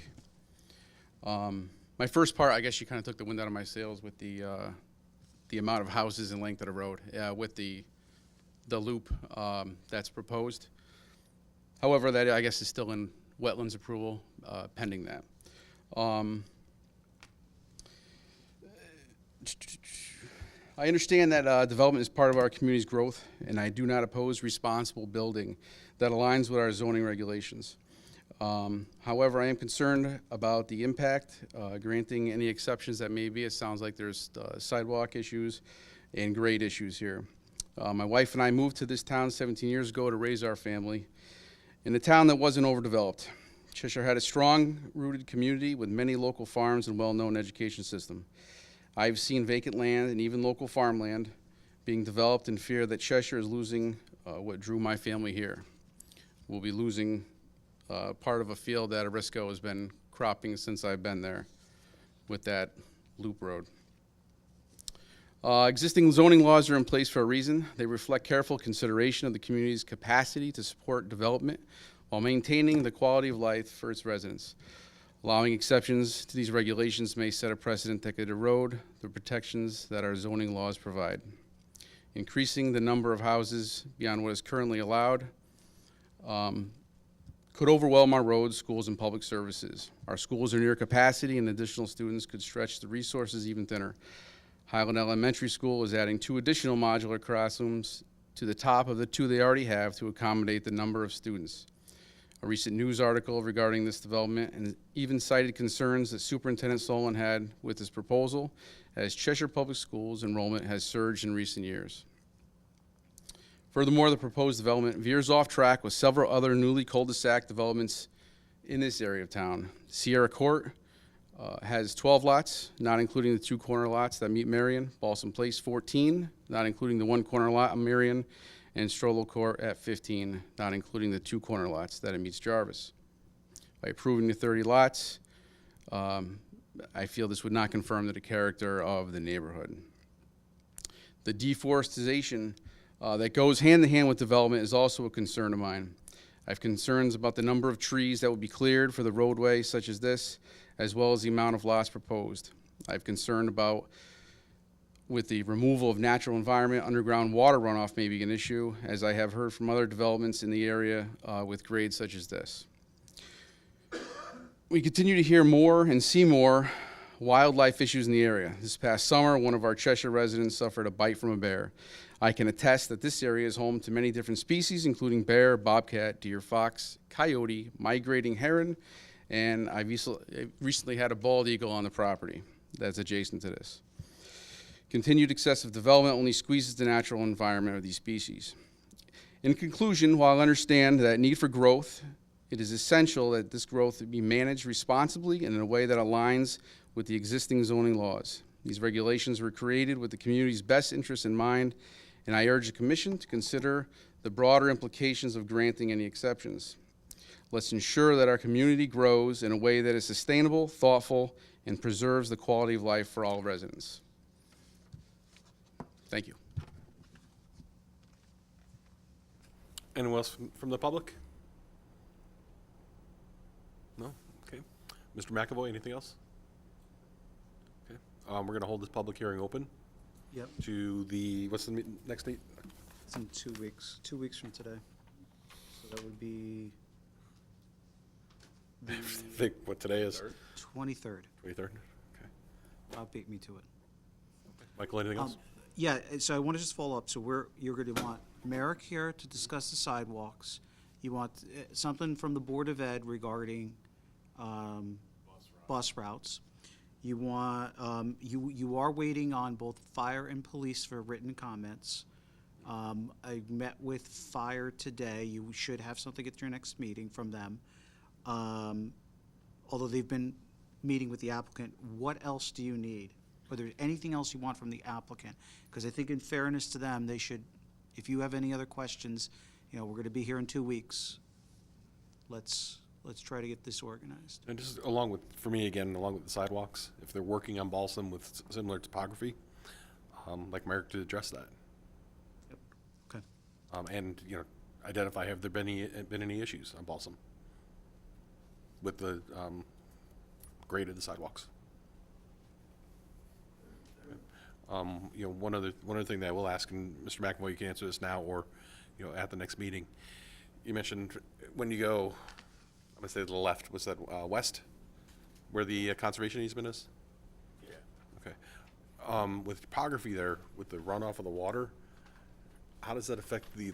My first part, I guess you kind of took the wind out of my sails with the amount of houses and length of the road, with the loop that's proposed. However, that I guess is still in wetlands approval, pending that. I understand that development is part of our community's growth, and I do not oppose responsible building that aligns with our zoning regulations. However, I am concerned about the impact, granting any exceptions that may be. It sounds like there's sidewalk issues and grade issues here. My wife and I moved to this town 17 years ago to raise our family, In a town that wasn't overdeveloped, Cheshire had a strong-rooted community with many local farms and well-known education system. I've seen vacant land and even local farmland being developed in fear that Cheshire is losing what drew my family here. We'll be losing part of a field that Arisco has been cropping since I've been there with that loop road. Existing zoning laws are in place for a reason. They reflect careful consideration of the community's capacity to support development while maintaining the quality of life for its residents. Allowing exceptions to these regulations may set a precedent that could erode the protections that our zoning laws provide. Increasing the number of houses beyond what is currently allowed could overwhelm our roads, schools, and public services. Our schools are near capacity, and additional students could stretch the resources even thinner. Highland Elementary School is adding 2 additional modular classrooms to the top of the 2 they already have to accommodate the number of students. A recent news article regarding this development and even cited concerns that Superintendent Solon had with this proposal, as Cheshire Public Schools enrollment has surged in recent years. Furthermore, the proposed development veers off track with several other newly cul-de-sac developments in this area of town. Sierra Court has 12 lots, not including the 2 corner lots that meet Marion. Balsam Place 14, not including the 1 corner lot of Marion. And Strollo Court at 15, not including the 2 corner lots that it meets Jarvis. By approving the 30 lots, I feel this would not confirm the character of the neighborhood. The deforestation that goes hand in hand with development is also a concern of mine. I have concerns about the number of trees that would be cleared for the roadway such as this, as well as the amount of lots proposed. I have concern about with the removal of natural environment, underground water runoff may be an issue, as I have heard from other developments in the area with grades such as this. We continue to hear more and see more wildlife issues in the area. This past summer, one of our Cheshire residents suffered a bite from a bear. I can attest that this area is home to many different species, including bear, bobcat, deer, fox, coyote, migrating heron, and I recently had a bald eagle on the property that's adjacent to this. Continued excessive development only squeezes the natural environment of these species. In conclusion, while I understand that need for growth, it is essential that this growth be managed responsibly and in a way that aligns with the existing zoning laws. These regulations were created with the community's best interests in mind, and I urge the Commission to consider the broader implications of granting any exceptions. Let's ensure that our community grows in a way that is sustainable, thoughtful, and preserves the quality of life for all residents. Thank you. Anyone else from the public? No? Okay. Mr. McAvoy, anything else? Okay. We're going to hold this public hearing open Yep. to the, what's the next date? It's in 2 weeks, 2 weeks from today. So that would be the I think what today is? 23rd. 23rd? Okay. Beat me to it. Michael, anything else? Yeah, so I want to just follow up. So you're going to want Merrick here to discuss the sidewalks. You want something from the Board of Ed regarding bus routes. You want, you are waiting on both fire and police for written comments. I met with fire today. You should have something at your next meeting from them. Although they've been meeting with the applicant, what else do you need? Or there anything else you want from the applicant? Because I think in fairness to them, they should, if you have any other questions, we're going to be here in 2 weeks. Let's try to get this organized. And just along with, for me again, along with the sidewalks, if they're working on Balsam with similar topography, like Merrick to address that. Yep. Okay. And, identify have there been any issues on Balsam with the grade of the sidewalks. One other thing that I will ask, and Mr. McAvoy, you can answer this now or, at the next meeting. You mentioned when you go, I'm gonna say to the left, was that west, where the conservation easement is? Yeah. Okay. With topography there, with the runoff of the water, how does that affect the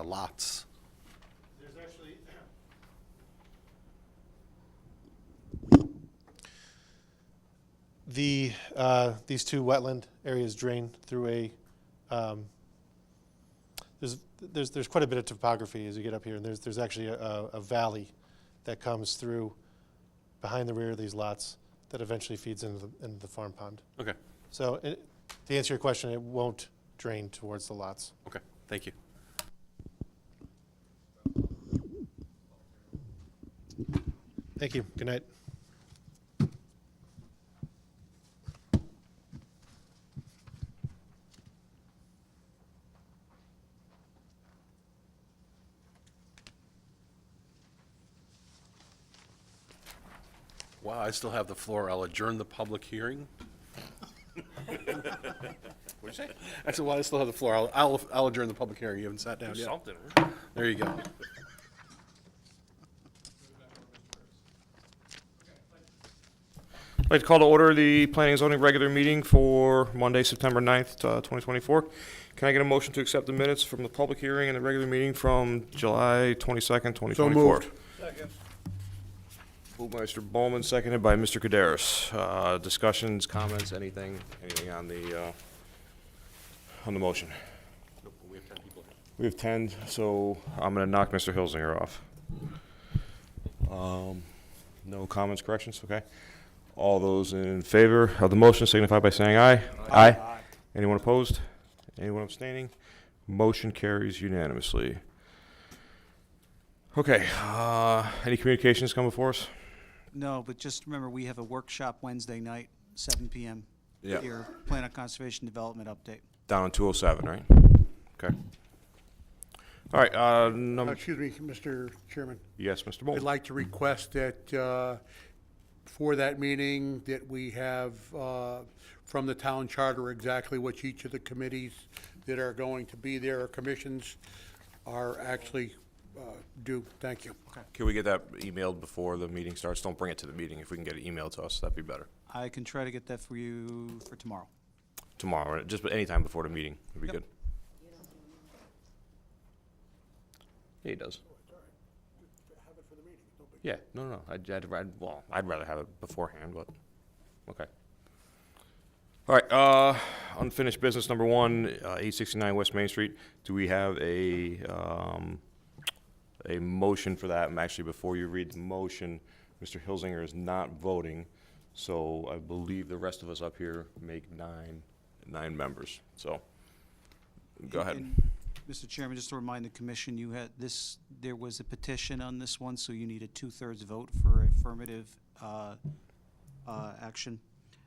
lots? There's actually, these 2 wetland areas drain through there's quite a bit of topography as you get up here, and there's actually a valley that comes through behind the rear of these lots that eventually feeds into the farm pond. Okay, So to answer your question, it won't drain towards the lots. okay, thank you. Thank you. Good night. Wow, I still have the floor. I'll adjourn the public hearing. What'd you say? I said, well, I still have the floor. I'll adjourn the public hearing. You haven't sat down yet. Something. There you go. I'd like to call to order the Planning and Zoning regular meeting for Monday, September 9th, 2024. Can I get a motion to accept the minutes from the public hearing and the regular meeting from July 22nd, 2024? So moved. Second. Moved by Mr. Bowman, seconded by Mr. Kaderis. Discussions, comments, anything on the motion? Nope, we have 10 people here. We have 10, so I'm going to knock Mr. Hilsinger off. No comments, corrections, okay? All those in favor of the motion signify by saying aye. Aye. Anyone opposed? Anyone abstaining? Motion carries unanimously. Okay, any communications come before us? No, but just remember, we have a workshop Wednesday night, 7 PM. Yeah. Here, Plan on Conservation Development update. Down on 207, right? Okay. All right, Excuse me, Mr. Chairman. yes, Mr. I'd Bowman. like to request that for that meeting, that we have from the town charter exactly what each of the committees that are going to be there, or commissions, are actually due. Thank you. Can we get that emailed before the meeting starts? Don't bring it to the meeting. If we can get it emailed to us, that'd be better. I can try to get that for you for tomorrow. Tomorrow, right? Just anytime before the meeting would be Yep. good. Yeah, he does. Yeah, no. I'd rather have it beforehand, but, okay. All right, unfinished business number one, 869 West Main Street. Do we have a motion for that? And actually, before you read the motion, Mr. Hilsinger is not voting, so I believe the rest of us up here make nine members, so, go ahead. And, Mr. Chairman, just to remind the commission, you had this, there was a petition on this one, so you need a 2/3 vote for affirmative action.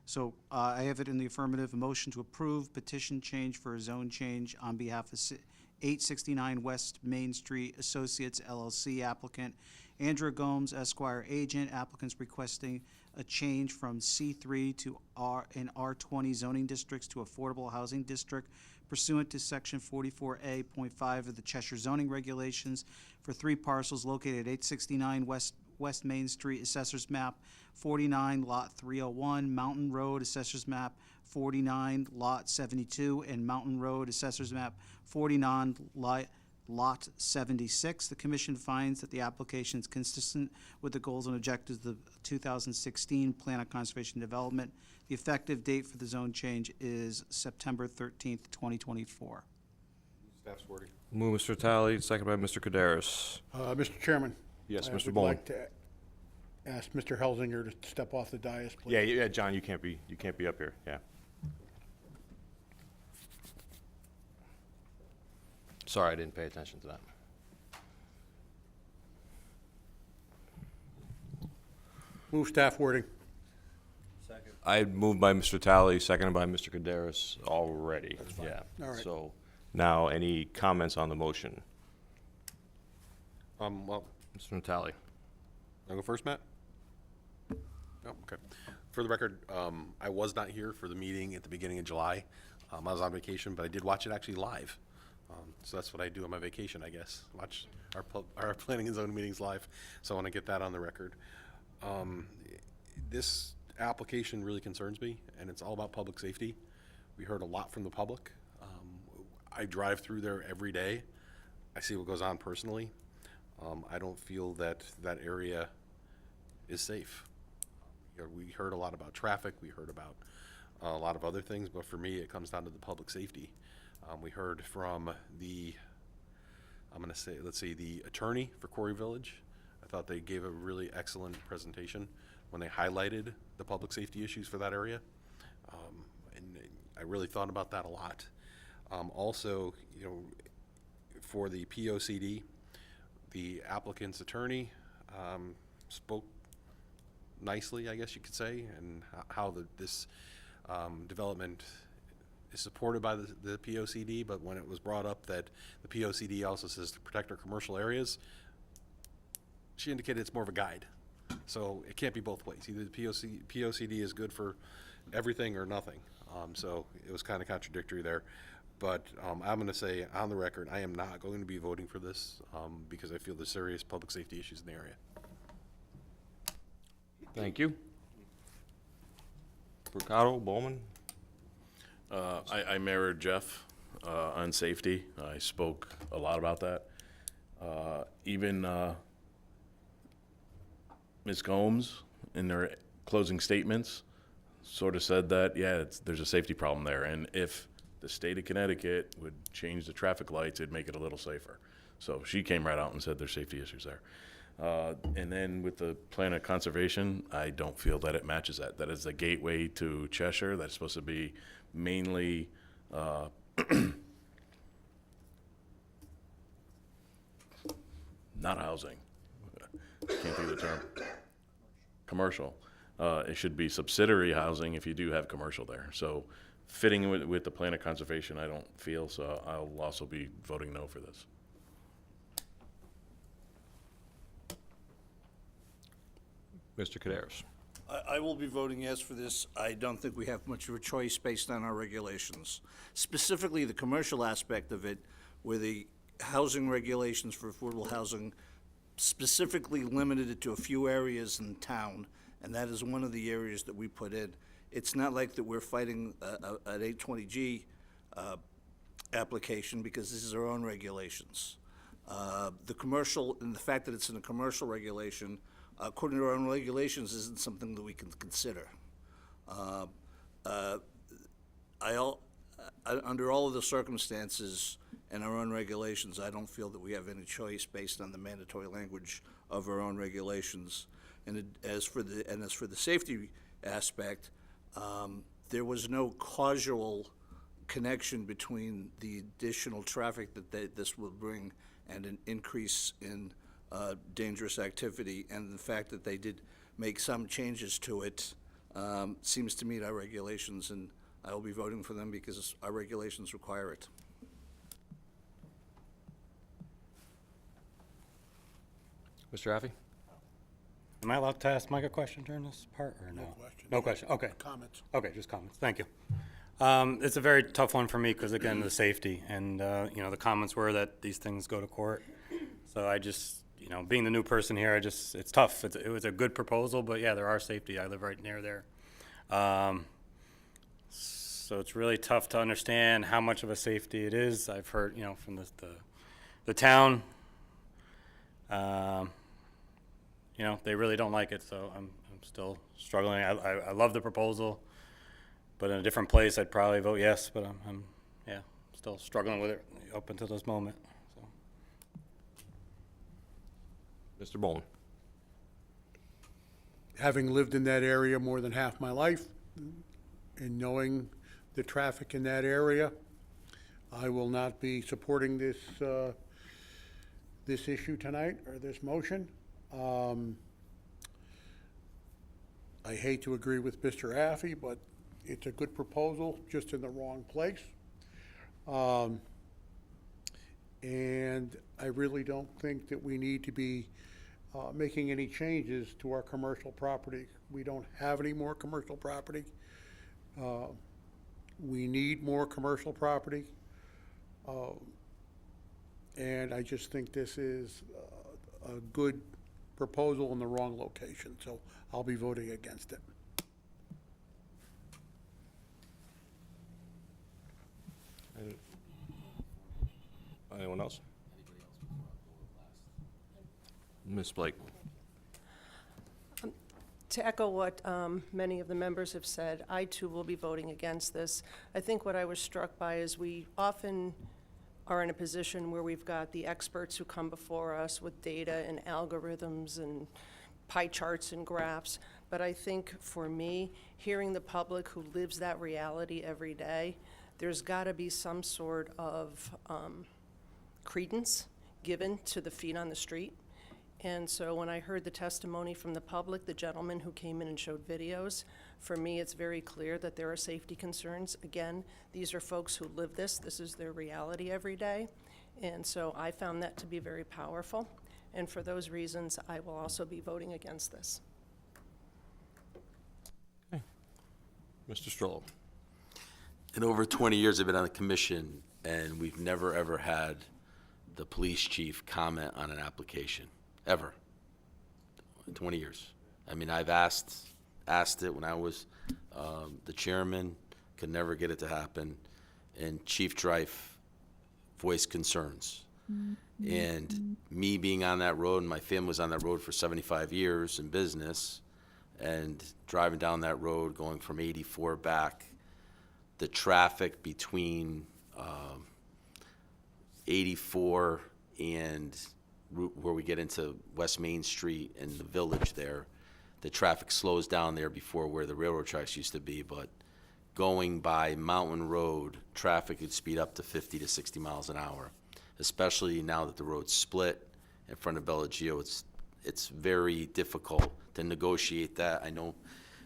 So I have it in the affirmative, a motion to approve petition change for a zone change on behalf of 869 West Main Street Associates LLC applicant, Andrew Gomes Esquire agent, applicants requesting a change from C3 to R20 zoning districts to affordable housing district pursuant to section 44A.5 of the Cheshire zoning regulations for 3 parcels located at 869 West Main Street, Assessors Map 49, Lot 301, Mountain Road, Assessors Map 49, Lot 72, and Mountain Road, Assessors Map 49, Lot 76. The commission finds that the application is consistent with the goals and objectives of the 2016 Plan of Conservation Development. The effective date for the zone change is September 13th, 2024. Staff's wording. Move Mr. Talley, second by Mr. Kaderis. Mr. Chairman. Yes, I Mr. would Bowman. like to ask Mr. Helsinger to step off the dais, please. Yeah, John, you can't be up here, yeah. Sorry, I didn't pay attention to that. Move staff wording. Second. I moved by Mr. Talley, seconded by Mr. Kaderis already. Yeah. All right. So now, any comments on the motion? Well, Mr. Talley. I'll go first, Matt? Oh, okay. For the record, I was not here for the meeting at the beginning of July. I was on vacation, but I did watch it actually live. So that's what I do on my vacation, I guess. Watch our planning and zoning meetings live. So I want to get that on the record. This application really concerns me, and it's all about public safety. We heard a lot from the public. I drive through there every day. I see what goes on personally. I don't feel that that area is safe. We heard a lot about traffic. We heard about a lot of other things, but for me, it comes down to the public safety. We heard from the I'm gonna say, let's see, the attorney for Quarry Village. I thought they gave a really excellent presentation when they highlighted the public safety issues for that area. And I really thought about that a lot. Also, you know, for the POCD, the applicant's attorney spoke nicely, I guess you could say, and how this development is supported by the POCD, but when it was brought up that the POCD also says to protect our commercial areas, she indicated it's more of a guide. So it can't be both ways. Either the POCD is good for everything or nothing. So it was kind of contradictory there. But I'm going to say on the record, I am not going to be voting for this because I feel there's serious public safety issues in the area. Thank you. Bricado, Bowman? I mirrored Jeff on safety. I spoke a lot about that. Even Ms. Gomes, in their closing statements, sort of said that, yeah, there's a safety problem there, and if the state of Connecticut would change the traffic lights, it'd make it a little safer. So she came right out and said there's safety issues there. And then with the plan of conservation, I don't feel that it matches that. That is the gateway to Cheshire. That's supposed to be mainly not housing. Can't think of the term. Commercial. It should be subsidiary housing if you do have commercial there. So fitting with the plan of conservation, I don't feel, so I'll also be voting no for this. Mr. Kaderis? I will be voting yes for this. I don't think we have much of a choice based on our regulations. Specifically, the commercial aspect of it, where the housing regulations for affordable housing specifically limited it to a few areas in town, and that is one of the areas that we put in. It's not like that we're fighting an 820G application, because this is our own regulations. The commercial, and the fact that it's in a commercial regulation, according to our own regulations, isn't something that we can consider. Under all of the circumstances and our own regulations, I don't feel that we have any choice based on the mandatory language of our own regulations. And as for the safety aspect, there was no causal connection between the additional traffic that this will bring and an increase in dangerous activity, and the fact that they did make some changes to it seems to meet our regulations, and I will be voting for them because our regulations require it. Mr. Affey? Am I allowed to ask Mike a question during this part, or no? No question. No question, okay. Comments? Okay, just comments, thank you. It's a very tough one for me, because again, the safety, and, you know, the comments were that these things go to court. So I just, you know, being the new person here, it's tough. It was a good proposal, but yeah, there are safety. I live right near there. So it's really tough to understand how much of a safety it is. I've heard, you know, from the town, you know, they really don't like it, so I'm still struggling. I love the proposal, but in a different place, I'd probably vote yes, but I'm yeah, still struggling with it up until this moment. So. Mr. Bowman? Having lived in that area more than half my life, and knowing the traffic in that area, I will not be supporting this, this issue tonight, or this motion. I hate to agree with Mr. Affey, but it's a good proposal, just in the wrong place. And I really don't think that we need to be making any changes to our commercial property. We don't have any more commercial property. We need more commercial property. And I just think this is a good proposal in the wrong location, so I'll be voting against it. Anyone else? Ms. Blake? To echo what many of the members have said, I too will be voting against this. I think what I was struck by is we often are in a position where we've got the experts who come before us with data and algorithms and pie charts and graphs. But I think for me, hearing the public who lives that reality every day, there's got to be some sort of credence given to the feet on the street. And so when I heard the testimony from the public, the gentleman who came in and showed videos, for me, it's very clear that there are safety concerns. Again, these are folks who live this. This is their reality every day. And so I found that to be very powerful. And for those reasons, I will also be voting against this. Mr. Strollo. In over 20 years, I've been on the commission, and we've never, ever had the police chief comment on an application, ever. In 20 years. I mean, I've asked it when I was the chairman, could never get it to happen, and Chief Drife voiced concerns. And me being on that road, and my family was on that road for 75 years in business, and driving down that road, going from 84 back, the traffic between 84 and where we get into West Main Street and the village there, the traffic slows down there before where the railroad tracks used to be, but going by Mountain Road, traffic could speed up to 50 to 60 miles an hour, especially now that the road's split in front of Bellagio. It's very difficult to negotiate that. I know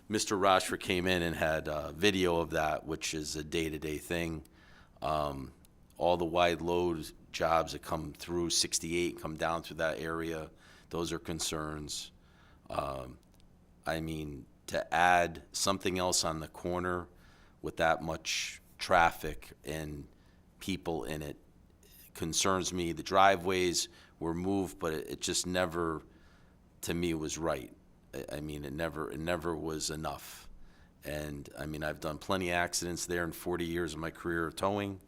Mr. Rochford came in and had video of that, which is a day-to-day thing. All the wide load jobs that come through 68, come down through that area, those are concerns. I mean, to add something else on the corner with that much traffic and people in it concerns me. The driveways were moved, but it just never, to me, was right. I mean, it never was enough. And I mean, I've done plenty of accidents there in 40 years of my career of towing.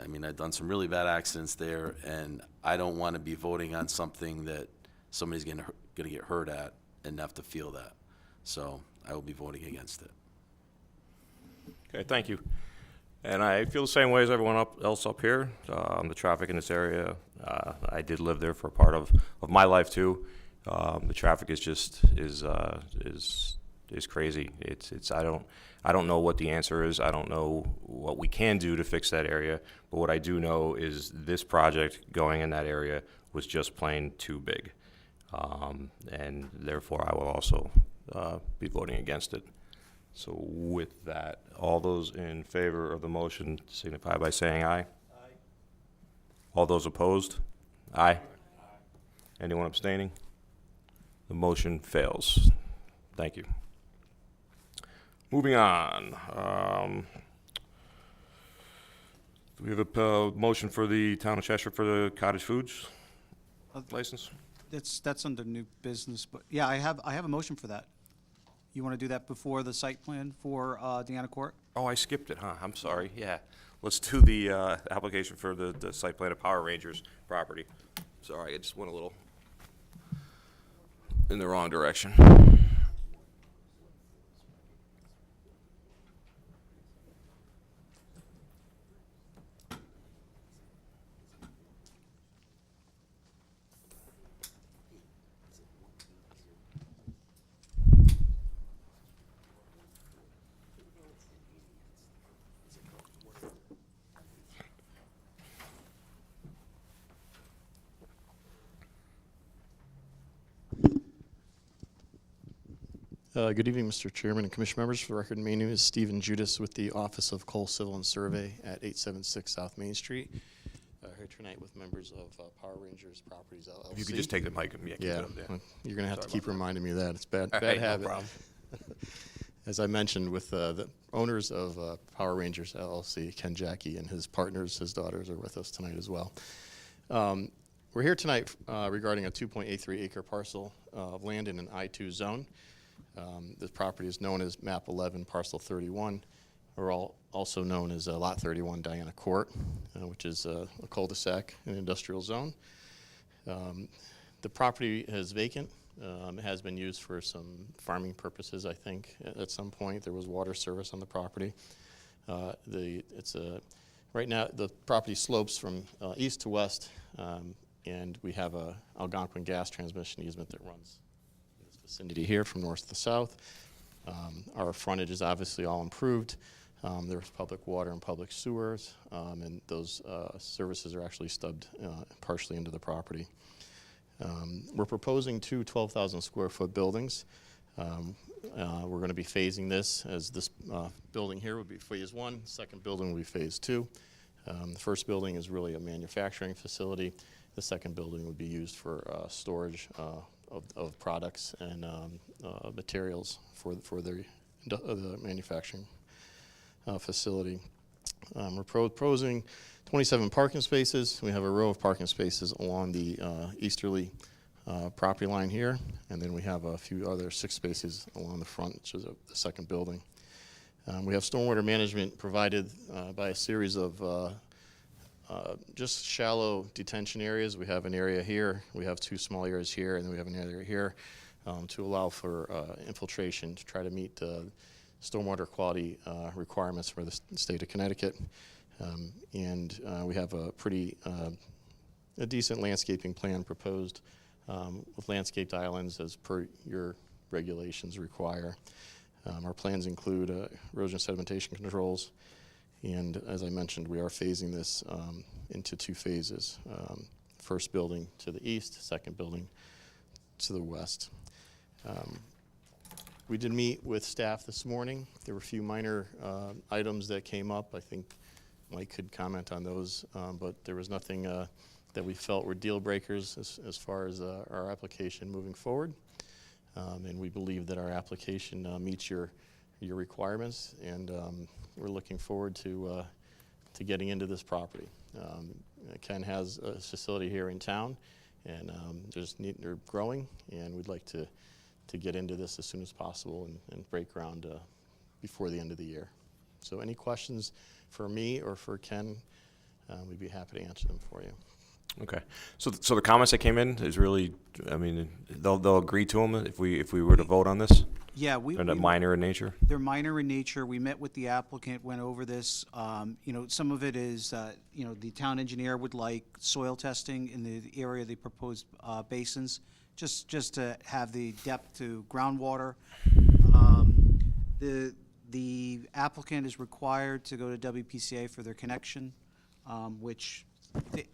I mean, I've done some really bad accidents there, and I don't want to be voting on something that somebody's going to get hurt at and have to feel that. So I will be voting against it. Okay, thank you. And I feel the same way as everyone else up here. The traffic in this area, I did live there for a part of my life too. The traffic is just is crazy. I don't know what the answer is. I don't know what we can do to fix that area. But what I do know is this project going in that area was just plain too big, and therefore I will also be voting against it. So with that, all those in favor of the motion signify by saying aye. Aye. All those opposed? Aye. Anyone abstaining? The motion fails. Thank you. Moving on. Do we have a motion for the Town of Cheshire for the cottage foods license? That's under new business, but yeah, I have a motion for that. You want to do that before the site plan for Deanna Court? Oh, I skipped it, huh? I'm sorry. Yeah. Let's do the application for the site plan of Power Rangers property. Sorry, I just went a little in the wrong direction. Good evening, Mr. Chairman and Commission members. For the record, my name is Stephen Judas with the Office of Coal Civil and Survey at 876 South Main Street. Here tonight with members of Power Rangers Properties LLC. If you could just take the mic and keep it up there. Well, you're going to have to keep reminding me of that. It's bad Hey, habit. no problem. As I mentioned, with the owners of Power Rangers LLC, Ken Jackie and his partners, his daughters, are with us tonight as well. We're here tonight regarding a 2.83 acre parcel of land in an I2 zone. This property is known as Map 11, Parcel 31, or also known as Lot 31, Diana Court, which is a cul-de-sac, an industrial zone. The property is vacant. It has been used for some farming purposes, I think. At some point, there was water service on the property. It's a Right now, the property slopes from east to west, and we have a Algonquin gas transmission easement that runs in this vicinity here from north to south. Our frontage is obviously all improved. There's public water and public sewers, and those services are actually stubbed partially into the property. We're proposing two 12,000 square foot buildings. We're going to be phasing this as this building here would be phase one, second building will be phase two. The first building is really a manufacturing facility. The second building would be used for storage of products and materials for the manufacturing facility. We're proposing 27 parking spaces. We have a row of parking spaces along the easterly property line here, and then we have a few other 6 spaces along the front, which is the second building. We have stormwater management provided by a series of just shallow detention areas. We have an area here, we have 2 small areas here, and then we have an area here to allow for infiltration to try to meet stormwater quality requirements for the state of Connecticut. And we have a pretty a decent landscaping plan proposed with landscaped islands as per your regulations require. Our plans include erosion sedimentation controls, and as I mentioned, we are phasing this into 2 phases. First building to the east, second building to the west. We did meet with staff this morning. There were a few minor items that came up. I think Mike could comment on those, but there was nothing that we felt were deal breakers as far as our application moving forward. And we believe that our application meets your requirements, and we're looking forward to getting into this property. Ken has a facility here in town, and they're growing, and we'd like to get into this as soon as possible and break ground before the end of the year. So any questions for me or for Ken, we'd be happy to answer them for you. Okay. So the comments that came in is really, I mean, they'll agree to them if we were to vote on this? Yeah, They're minor in nature? They're minor in nature. We met with the applicant, went over this. You know, some of it is, you know, the town engineer would like soil testing in the area of the proposed basins, just to have the depth to groundwater. The applicant is required to go to WPCA for their connection, which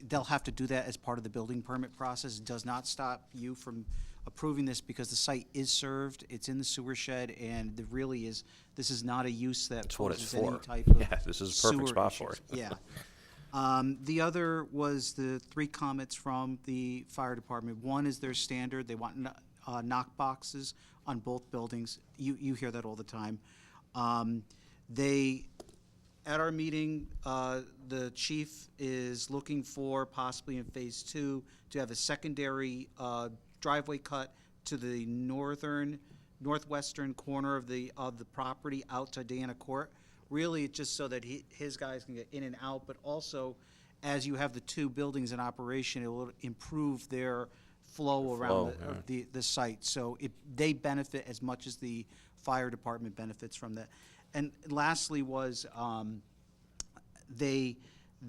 they'll have to do that as part of the building permit process. It does not stop you from approving this because the site is served, it's in the sewer shed, and there really is, this is not a use that That's what it's poses any for. type of Yeah, this is a perfect sewer spot for issues. it. Yeah. The other was the 3 comments from the fire department. One is their standard, they want knock boxes on both buildings. You hear that all the time. At our meeting, the chief is looking for possibly in phase 2 to have a secondary driveway cut to the northwestern corner of the property out to Diana Court. Really, it's just so that his guys can get in and out, but also as you have the 2 buildings in operation, it will improve their flow around the site. So they benefit as much as the fire department benefits from that. And lastly was they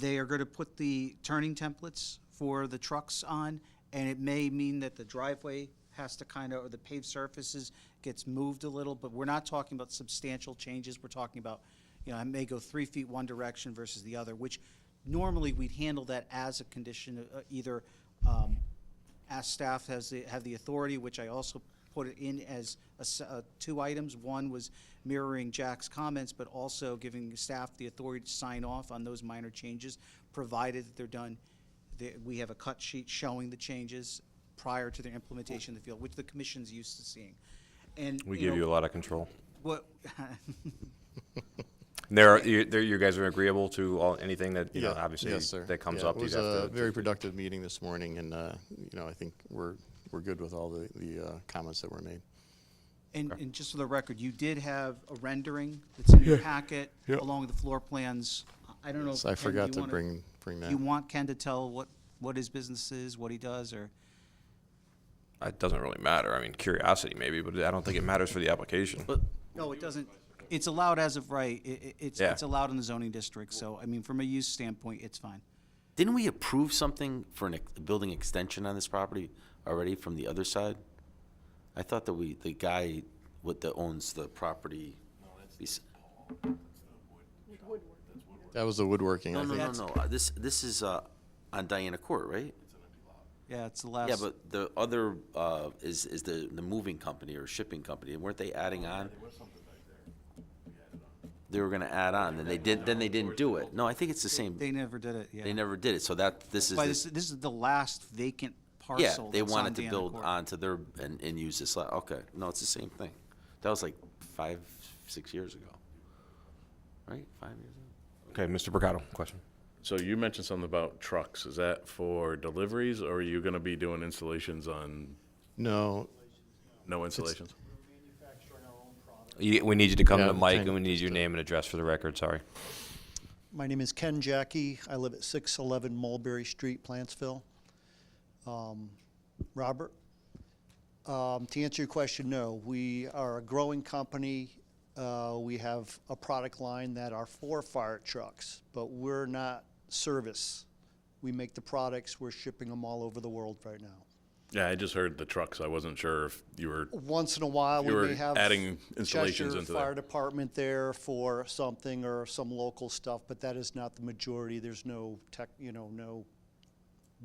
are going to put the turning templates for the trucks on, and it may mean that the driveway has to or the paved surfaces gets moved a little, but we're not talking about substantial changes. We're talking about, you know, I may go 3 feet one direction versus the other, which normally we'd handle that as a condition, either ask staff have the authority, which I also put it in as 2 items. One was mirroring Jack's comments, but also giving staff the authority to sign off on those minor changes, provided that they're done. We have a cut sheet showing the changes prior to their implementation in the field, which the commission's used to seeing. And We give you a lot of control. What? You guys are agreeable to anything that, you know, obviously yes, sir. that comes Yeah, up? It was you'd have a to- very productive meeting this morning, and you know, I think we're good with all the comments that were made. And just for the record, you did have a rendering that's in your packet Yep. along with the floor plans. I don't know. So I Ken, do forgot you to wanna- bring that. You want Ken to tell what his business is, what he does, or? It doesn't really matter. I mean, curiosity maybe, but I don't think it matters for the application. No, it doesn't. It's allowed as of right. It's Yeah. allowed in the zoning district, so, I mean, from a use standpoint, it's fine. Didn't we approve something for a building extension on this property already from the other side? I thought that the guy that owns the property. That was the woodworking. No, I no, think. no, no. This is on Diana Court, right? Yeah, it's the last. Yeah, but the other is the moving company or shipping company. Weren't they adding on? They were going to add on, and they did. Then they didn't do it. No, I think it's the same. They never did it, yeah. They never did it. So this is But this. this is the last vacant parcel Yeah, that's they on wanted to Deanna build Court. onto their and use this. Okay, no, it's the same thing. That was like 5, 6 years ago, right? 5 years ago. Okay, Mr. Mercado, question. So you mentioned something about trucks. Is that for deliveries, or are you gonna be doing installations on, No, no installations? We need you to come to Yeah, the mic, thank and we need your name and address for the record, sorry. My name is Ken Jackie. I live at 611 Mulberry Street, Plantsville. Robert, to answer your question, no. We are a growing company. We have a product line that are for fire trucks, but we're not service. We make the products. We're shipping them all over the world right now. Yeah, I just heard the trucks. I wasn't sure if you were, Once in a while, You we were may have adding installations Cheshire into Fire there. Department there for something or some local stuff, but that is not the majority. There's no tech, no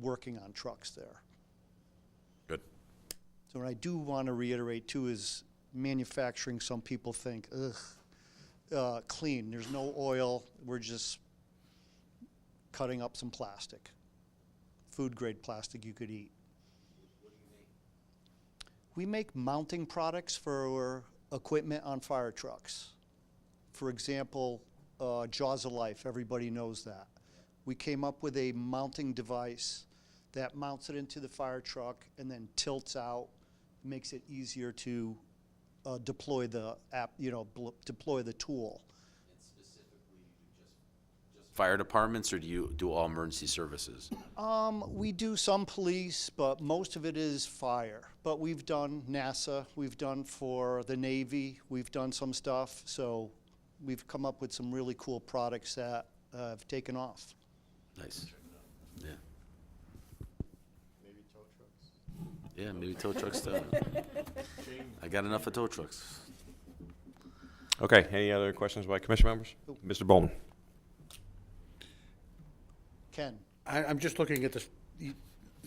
working on trucks there. good. So what I do want to reiterate too is manufacturing, some people think, clean. There's no oil. We're just cutting up some plastic, food grade plastic you could eat. We make mounting products for equipment on fire trucks. For example, Jaws of Life, everybody knows that. We came up with a mounting device that mounts it into the fire truck and then tilts out, makes it easier to deploy the deploy the tool. Fire departments, or do you do all emergency services? We do some police, but most of it is fire. But we've done NASA, we've done for the Navy, we've done some stuff. So we've come up with some really cool products that have taken off. Nice. Yeah. Yeah, maybe tow trucks too. I got enough of tow trucks. Okay, any other questions by commission members? Mr. Bowman? Ken? I'm just looking at this,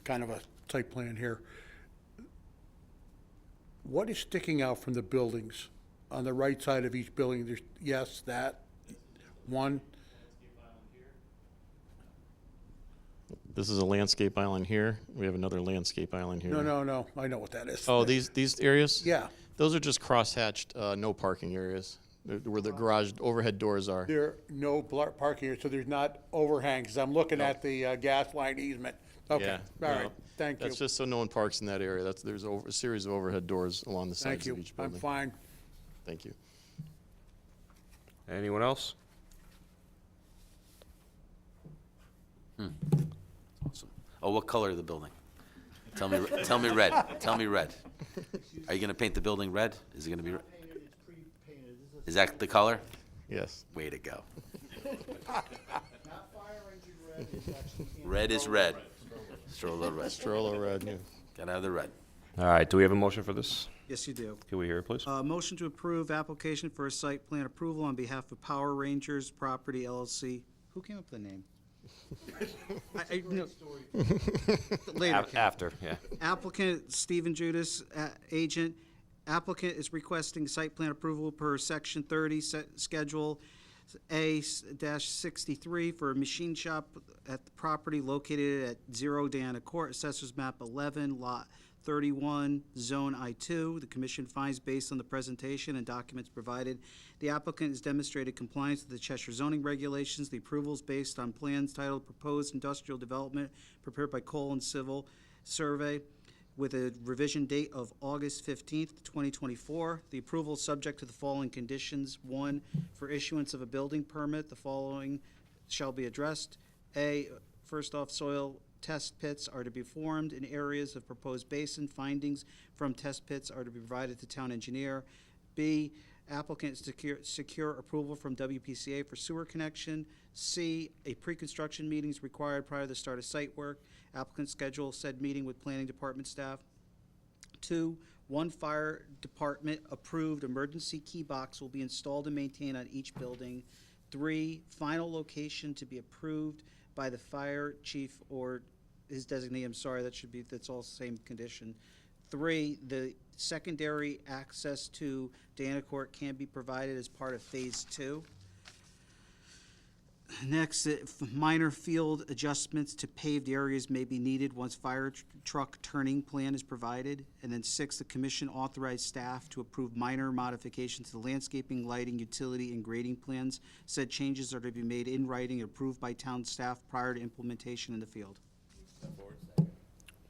kind of a site plan here. What is sticking out from the buildings? On the right side of each building, there's, yes, that, one. this is a landscape island here. We have another landscape island here. No, I know what that is. Oh, these areas? Yeah. Those are just cross-hatched, no parking areas, where the garage overhead doors are. There are no parking here, so there's not overhangs. I'm looking at the gas line easement. Okay, Yeah, all no, right, thank you. That's just so no one parks in that area. There's a series of overhead doors along the Thank sides you, of each I'm building. fine. Thank you. Anyone else? Awesome. Oh, what color is the building? Tell me red. Tell me red. Are you gonna paint the building red? Is it gonna be? Is that the color? Yes. Way to go. Red is red. Stroller red. Stroller red, yeah. Gotta have the red. All right, do we have a motion for this? Yes, you do. Can we hear it, please? Motion to approve application for a site plan approval on behalf of Power Rangers Property LLC. Who came up with the name? Later. Ken. After, yeah. Applicant Stephen Judas, agent. Applicant is requesting site plan approval per section 30, schedule A-63 for a machine shop at the property located at 0 Deanna Court, Assessors Map 11, Lot 31, Zone I-2. The commission finds, based on the presentation and documents provided, the applicant has demonstrated compliance with the Cheshire zoning regulations. The approval is based on plans titled Proposed Industrial Development prepared by Cole and Civil Survey with a revision date of August 15th, 2024. The approval is subject to the following conditions. 1, for issuance of a building permit, the following shall be addressed. A, first off, soil test pits are to be formed in areas of proposed basin. Findings from test pits are to be provided to town engineer. B, Applicant is to secure approval from WPCA for sewer connection. C, a pre-construction meeting is required prior to the start of site work. Applicant schedule said meeting with planning department staff. 2, one fire department approved emergency key box will be installed and maintained on each building. 3, final location to be approved by the fire chief or his designee. I'm sorry, that's all the same condition. 3, the secondary access to Diana Court can be provided as part of Phase 2. Next, minor field adjustments to paved areas may be needed once fire truck turning plan is provided. And then 6, the commission authorized staff to approve minor modifications to the landscaping, lighting, utility, and grading plans. Said changes are to be made in writing and approved by town staff prior to implementation in the field.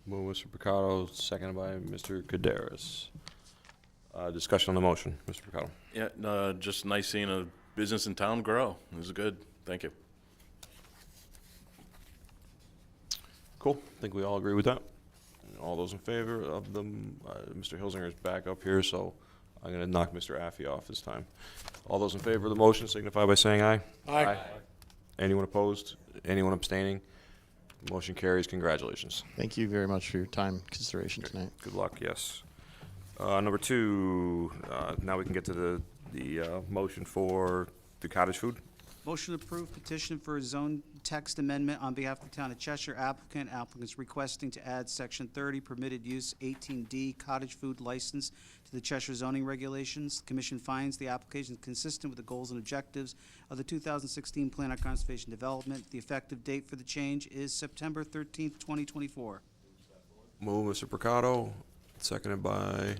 Move Mr. Picado, seconded by Mr. Caderas. Discussion on the motion, Mr. Picado. Yeah, just nice seeing a business in town grow. This is good. Thank you. Cool. I think we all agree with that. All those in favor of them, Mr. Hilsinger is back up here, so I'm going to knock Mr. Affey off this time. All those in favor of the motion signify by saying aye. Aye. Anyone opposed? Anyone abstaining? Motion carries. Congratulations. Thank you very much for your time and consideration tonight. Good luck, yes. Number 2, now we can get to the motion for the cottage food. Motion to approve petition for a zone text amendment on behalf of the town of Cheshire. Applicants requesting to add section 30 permitted use 18D cottage food license to the Cheshire zoning regulations. The commission finds the application consistent with the goals and objectives of the 2016 Plan on Conservation Development. The effective date for the change is September 13th, 2024. Move, Mr. Picado, seconded by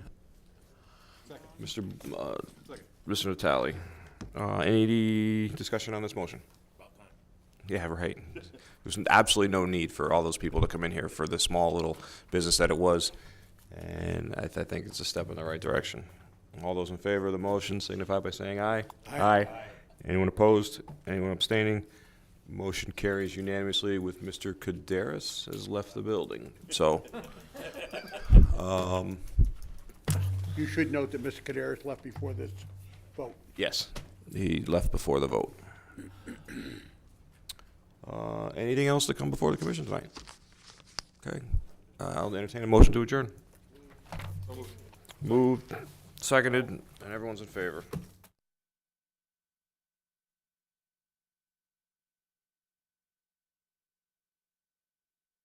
Mr. Natale. Any discussion on this motion? Yeah, right. There's absolutely no need for all those people to come in here for the small little business that it was, and I think it's a step in the right direction. All those in favor of the motion signify by saying aye. Aye. Anyone opposed? Anyone abstaining? Motion carries unanimously with Mr. Caderas has left the building. So, You should note that Mr. Caderas left before this vote. yes, he left before the vote. Anything else to come before the commission tonight? Okay, I'll entertain a motion to adjourn. Moved, seconded, and everyone's in favor.